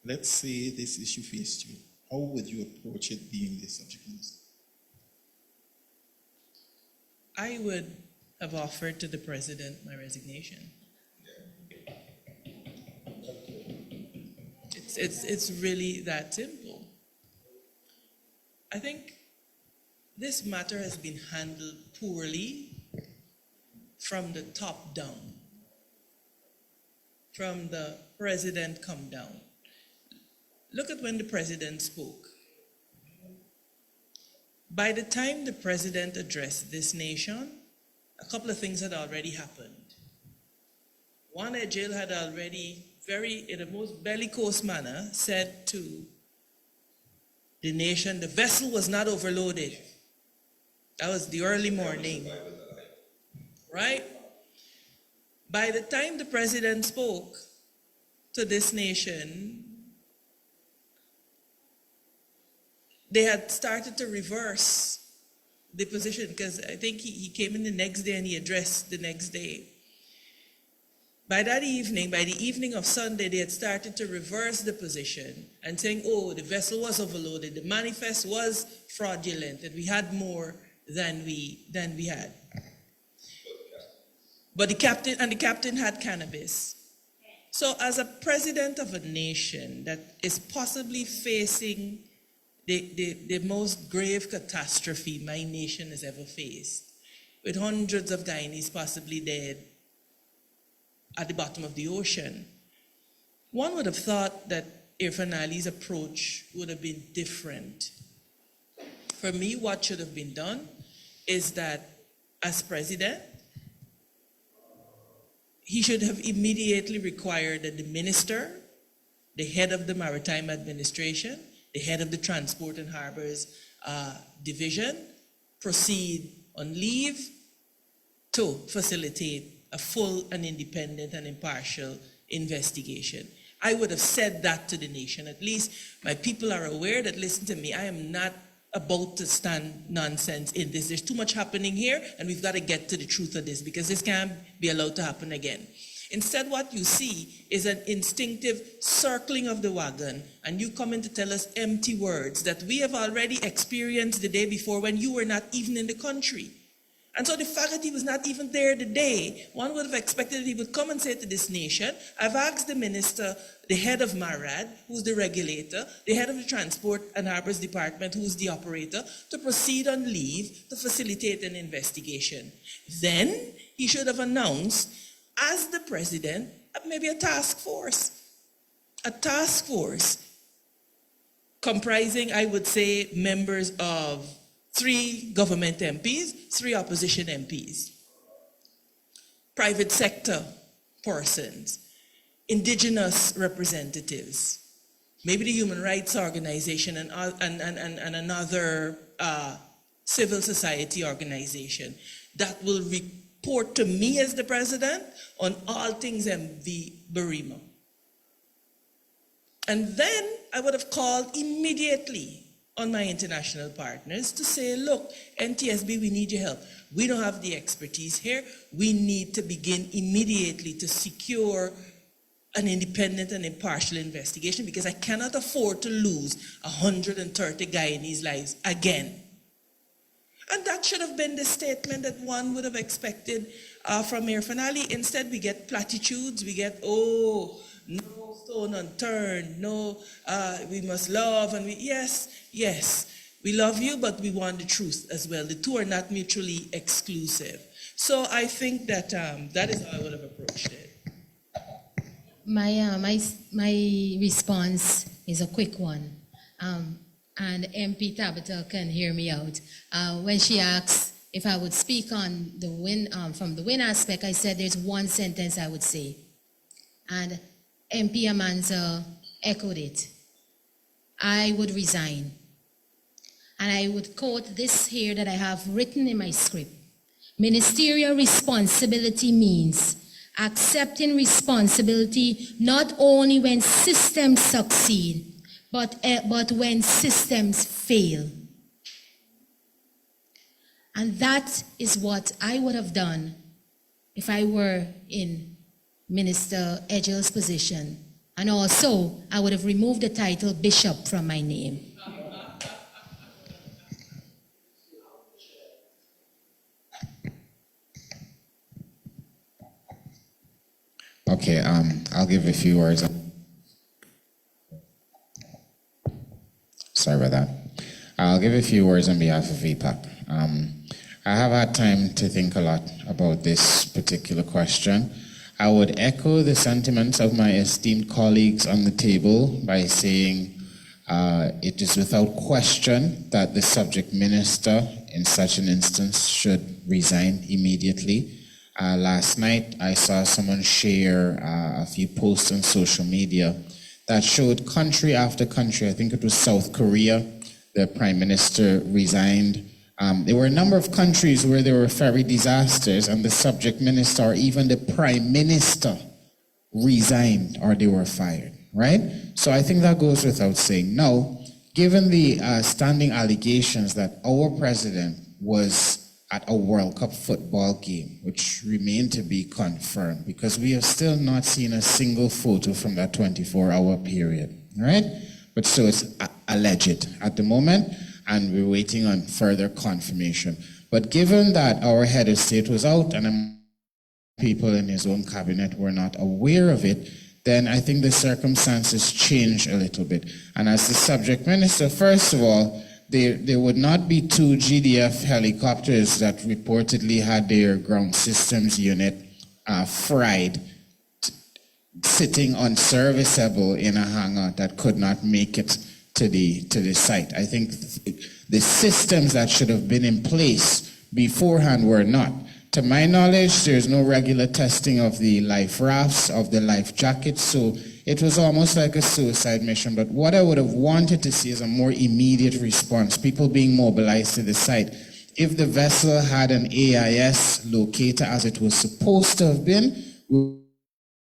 let's say this issue faced you, how would you approach it being the subject minister? I would have offered to the president my resignation. It's really that simple. I think this matter has been handled poorly from the top down, from the president come down. Look at when the president spoke. By the time the president addressed this nation, a couple of things had already happened. One, Ejil had already, in a most bellicose manner, said to the nation, the vessel was not overloaded. That was the early morning, right? By the time the president spoke to this nation, they had started to reverse the position, because I think he came in the next day and he addressed the next day. By that evening, by the evening of Sunday, they had started to reverse the position and saying, oh, the vessel was overloaded, the manifest was fraudulent, and we had more than we had. But the captain had cannabis. So as a president of a nation that is possibly facing the most grave catastrophe my nation has ever faced, with hundreds of Guyanese possibly dead at the bottom of the ocean, one would have thought that Irfan Ali's approach would have been different. For me, what should have been done is that as president, he should have immediately required that the minister, the head of the Maritime Administration, the head of the Transport and Harbors Division, proceed on leave to facilitate a full and independent and impartial investigation. I would have said that to the nation. At least my people are aware that, listen to me, I am not about to stand nonsense in this. There's too much happening here, and we've got to get to the truth of this, because this can't be allowed to happen again. Instead, what you see is an instinctive circling of the wagon, and you come in to tell us empty words that we have already experienced the day before when you were not even in the country. And so the fact that he was not even there the day, one would have expected that he would come and say to this nation, I've asked the minister, the head of MARAD, who's the regulator, the head of the Transport and Harbors Department, who's the operator, to proceed on leave to facilitate an investigation. Then he should have announced, as the president, maybe a task force comprising, I would say, members of 3 government MPs, 3 opposition MPs, private sector persons, indigenous representatives, maybe the human rights organization and another civil society organization that will report to me as the president on all things MV Barima. And then I would have called immediately on my international partners to say, look, NTSB, we need your help. We don't have the expertise here. We need to begin immediately to secure an independent and impartial investigation, because I cannot afford to lose 130 Guyanese lives again. And that should have been the statement that one would have expected from Irfan Ali. Instead, we get platitudes. We get, oh, no stone unturned, no, we must love, and yes, we love you, but we want the truth as well. The two are not mutually exclusive. So I think that that is how I would have approached it. My response is a quick one, and MP Tabitha can hear me out. When she asked if I would speak on the win, from the win aspect, I said there's one sentence I would say, and MP Amanza echoed it. I would resign. And I would quote this here that I have written in my script. Ministerial responsibility means accepting responsibility not only when systems succeed, but when systems fail. And that is what I would have done if I were in Minister Ejil's position. And also, I would have removed the title Bishop from my name. Okay, I'll give a few words. Sorry about that. I'll give a few words on behalf of VPAC. I have had time to think a lot about this particular question. I would echo the sentiments of my esteemed colleagues on the table by saying it is without question that the subject minister in such an instance should resign immediately. Last night, I saw someone share a few posts on social media that showed country after country. I think it was South Korea. The prime minister resigned. There were a number of countries where there were ferry disasters, and the subject minister or even the prime minister resigned or they were fired, right? So I think that goes without saying. Now, given the standing allegations that our president was at a World Cup football game, which remain to be confirmed, because we have still not seen a single photo from that 24-hour period, right? But so it's alleged at the moment, and we're waiting on further confirmation. But given that our head of state was out and people in his own cabinet were not aware of it, then I think the circumstances change a little bit. And as the subject minister, first of all, there would not be 2 GDF helicopters that reportedly had their ground systems unit fried, sitting unserviceable in a hangar that could not make it to the site. I think the systems that should have been in place beforehand were not. To my knowledge, there's no regular testing of the life rafts, of the life jackets, so it was almost like a suicide mission. But what I would have wanted to see is a more immediate response, people being mobilized to the site. If the vessel had an AIS locator as it was supposed to have been, we would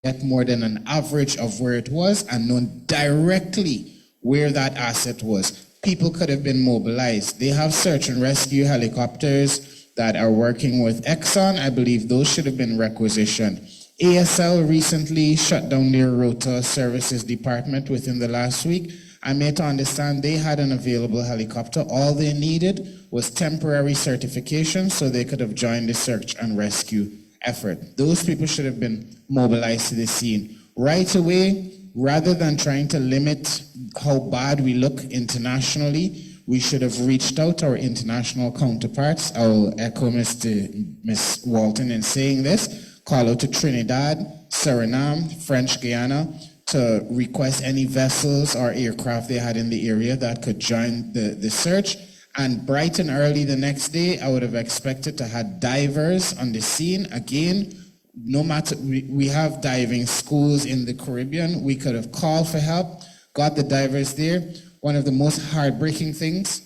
get more than an average of where it was and known directly where that asset was. People could have been mobilized. They have search and rescue helicopters that are working with Exxon. I believe those should have been requisitioned. ASL recently shut down their rotor services department within the last week. I'm made to understand they had an available helicopter. All they needed was temporary certification so they could have joined the search and rescue effort. Those people should have been mobilized to the scene right away. Rather than trying to limit how bad we look internationally, we should have reached out to our international counterparts. I will echo Ms. Walton in saying this. Call out to Trinidad, Suriname, French Guyana to request any vessels or aircraft they had in the area that could join the search. And bright and early the next day, I would have expected to have divers on the scene. Again, no matter, we have diving schools in the Caribbean. We could have called for help, got the divers there. One of the most heartbreaking things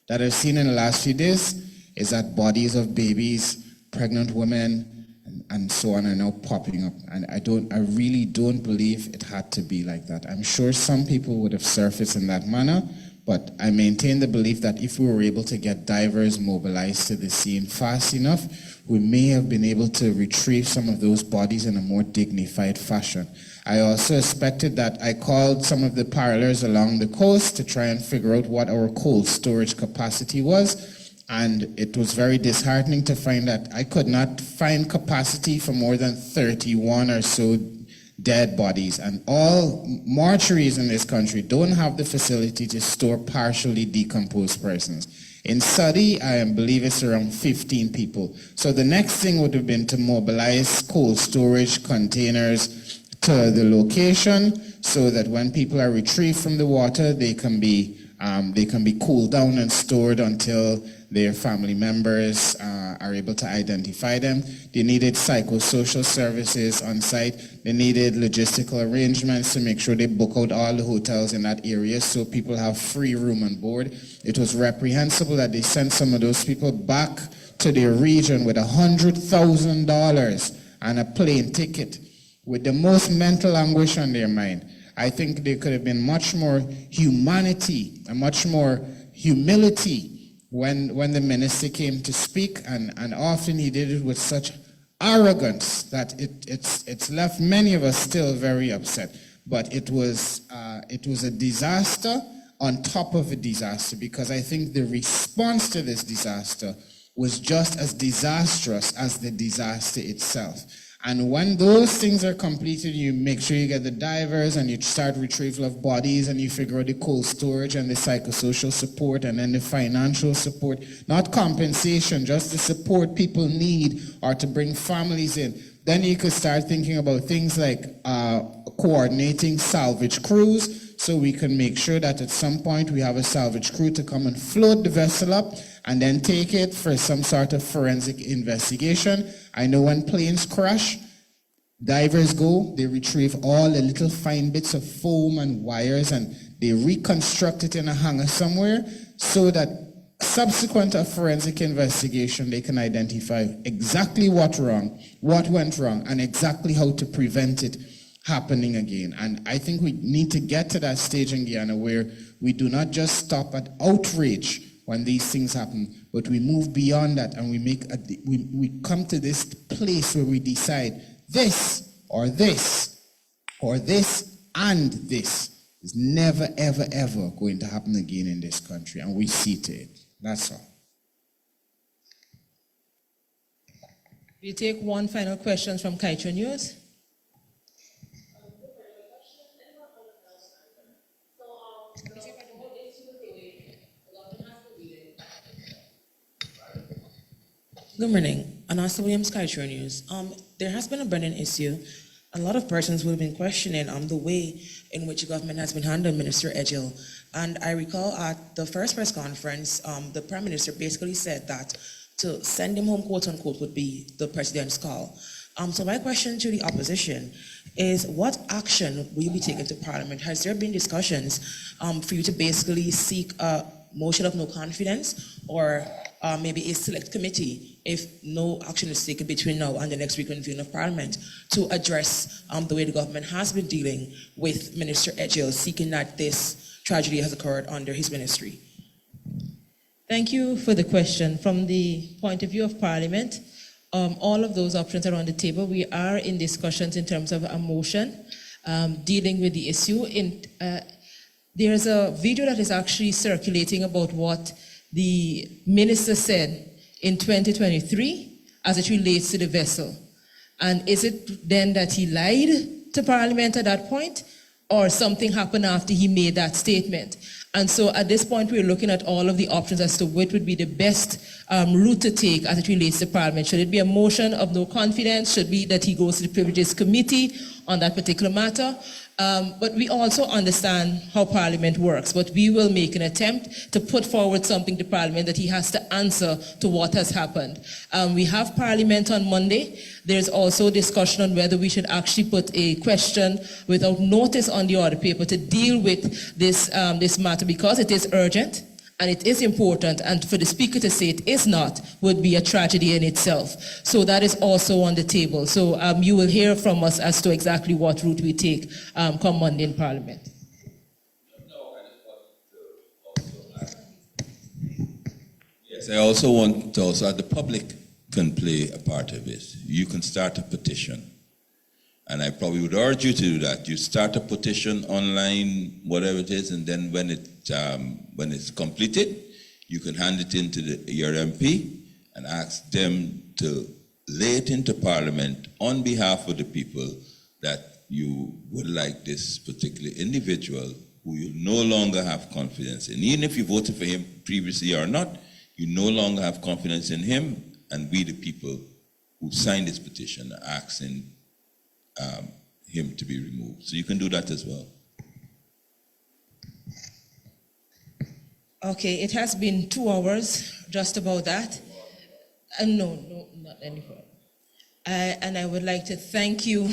that I've seen in the last few days is that bodies of babies, pregnant women, and so on are now popping up. And I really don't believe it had to be like that. I'm sure some people would have surfaced in that manner, but I maintain the belief that if we were able to get divers mobilized to the scene fast enough, we may have been able to retrieve some of those bodies in a more dignified fashion. I also expected that I called some of the parlors along the coast to try and figure out what our cold storage capacity was. And it was very disheartening to find that I could not find capacity for more than 31 or so dead bodies. And all mortuaries in this country don't have the facility to store partially decomposed persons. In Saudi, I believe it's around 15 people. So the next thing would have been to mobilize cold storage containers to the location so that when people are retrieved from the water, they can be cooled down and stored until their family members are able to identify them. They needed psychosocial services on site. They needed logistical arrangements to make sure they book out all the hotels in that area so people have free room and board. It was reprehensible that they sent some of those people back to their region with $100,000 and a plane ticket with the most mental anguish on their mind. I think there could have been much more humanity and much more humility when the minister came to speak, and often he did it with such arrogance that it's left many of us still very upset. But it was a disaster on top of a disaster, because I think the response to this disaster was just as disastrous as the disaster itself. And when those things are completed, you make sure you get the divers and you start retrieval of bodies and you figure out the cold storage and the psychosocial support and then the financial support, not compensation, just the support people need or to bring families in. Then you could start thinking about things like coordinating salvage crews so we can make sure that at some point we have a salvage crew to come and float the vessel up and then take it for some sort of forensic investigation. I know when planes crash, divers go, they retrieve all the little fine bits of foam and wires and they reconstruct it in a hangar somewhere so that subsequent to a forensic investigation, they can identify exactly what went wrong, and exactly how to prevent it happening again. And I think we need to get to that stage in Guyana where we do not just stop at outrage when these things happen, but we move beyond that and we come to this place where we decide this or this or this and this is never, ever, ever going to happen again in this country, and we see to it. That's all. We'll take one final question from Kaito News. Good morning. Anasta Williams, Kaito News. There has been a burning issue. A lot of persons will have been questioning the way in which the government has been handling Minister Edgell. And I recall at the first press conference, the Prime Minister basically said that to send him home, quote unquote, would be the president's call. So my question to the opposition is, what action will you be taking to Parliament? Has there been discussions for you to basically seek a motion of no confidence, or maybe a select committee, if no action is taken between now and the next reconvening of Parliament, to address the way the government has been dealing with Minister Edgell, seeking that this tragedy has occurred under his ministry? Thank you for the question. From the point of view of Parliament, all of those options are on the table. We are in discussions in terms of a motion dealing with the issue. There's a video that is actually circulating about what the minister said in 2023 as it relates to the vessel. And is it then that he lied to Parliament at that point, or something happened after he made that statement? And so at this point, we're looking at all of the options as to what would be the best route to take as it relates to Parliament. Should it be a motion of no confidence? Should it be that he goes to the Privileges Committee on that particular matter? But we also understand how Parliament works, but we will make an attempt to put forward something to Parliament that he has to answer to what has happened. We have Parliament on Monday. There's also discussion on whether we should actually put a question without notice on the order paper to deal with this matter, because it is urgent and it is important, and for the Speaker to say it is not would be a tragedy in itself. So that is also on the table. So you will hear from us as to exactly what route we take come Monday in Parliament. Yes, I also want to the public can play a part of it. You can start a petition. And I probably would urge you to do that. You start a petition online, whatever it is, and then when it's completed, you can hand it in to your MP and ask them to lay it into Parliament on behalf of the people that you would like this particular individual who you no longer have confidence in. Even if you voted for him previously or not, you no longer have confidence in him, and we, the people who signed this petition, are asking him to be removed. So you can do that as well. Okay, it has been 2 hours, just about that. No, not any further. And I would like to thank you.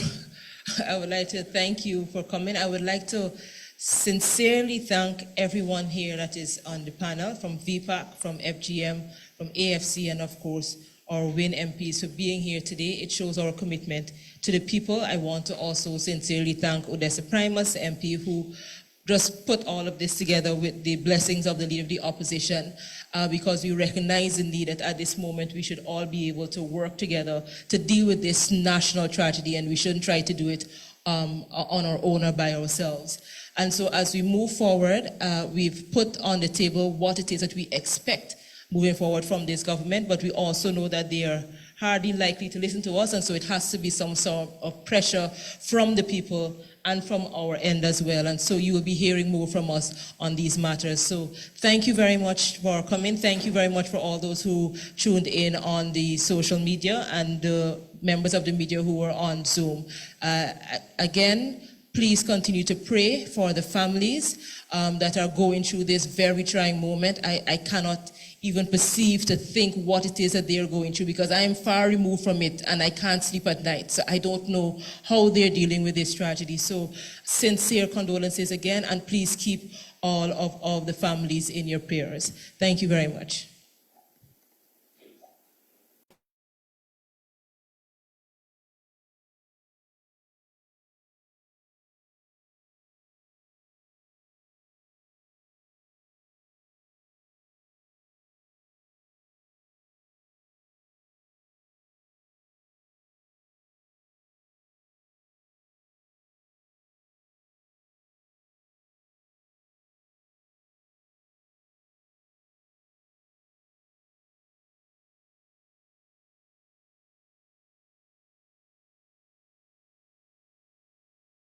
I would like to thank you for coming. I would like to sincerely thank everyone here that is on the panel, from VPAC, from FGM, from AFC, and of course, our WIN MPs for being here today. It shows our commitment to the people. I want to also sincerely thank Odessa Primus, the MP, who just put all of this together with the blessings of the Leader of the Opposition, because we recognize the need that at this moment we should all be able to work together to deal with this national tragedy, and we shouldn't try to do it on our own or by ourselves. And so as we move forward, we've put on the table what it is that we expect moving forward from this government, but we also know that there are hardly likely to listen to us, and so it has to be some sort of pressure from the people and from our end as well. And so you will be hearing more from us on these matters. So thank you very much for coming. Thank you very much for all those who tuned in on the social media and the members of the media who were on Zoom. Again, please continue to pray for the families that are going through this very trying moment. I cannot even perceive to think what it is that they're going through, because I am far removed from it and I can't sleep at night. So I don't know how they're dealing with this tragedy. So sincere condolences again, and please keep all of the families in your prayers. Thank you very much.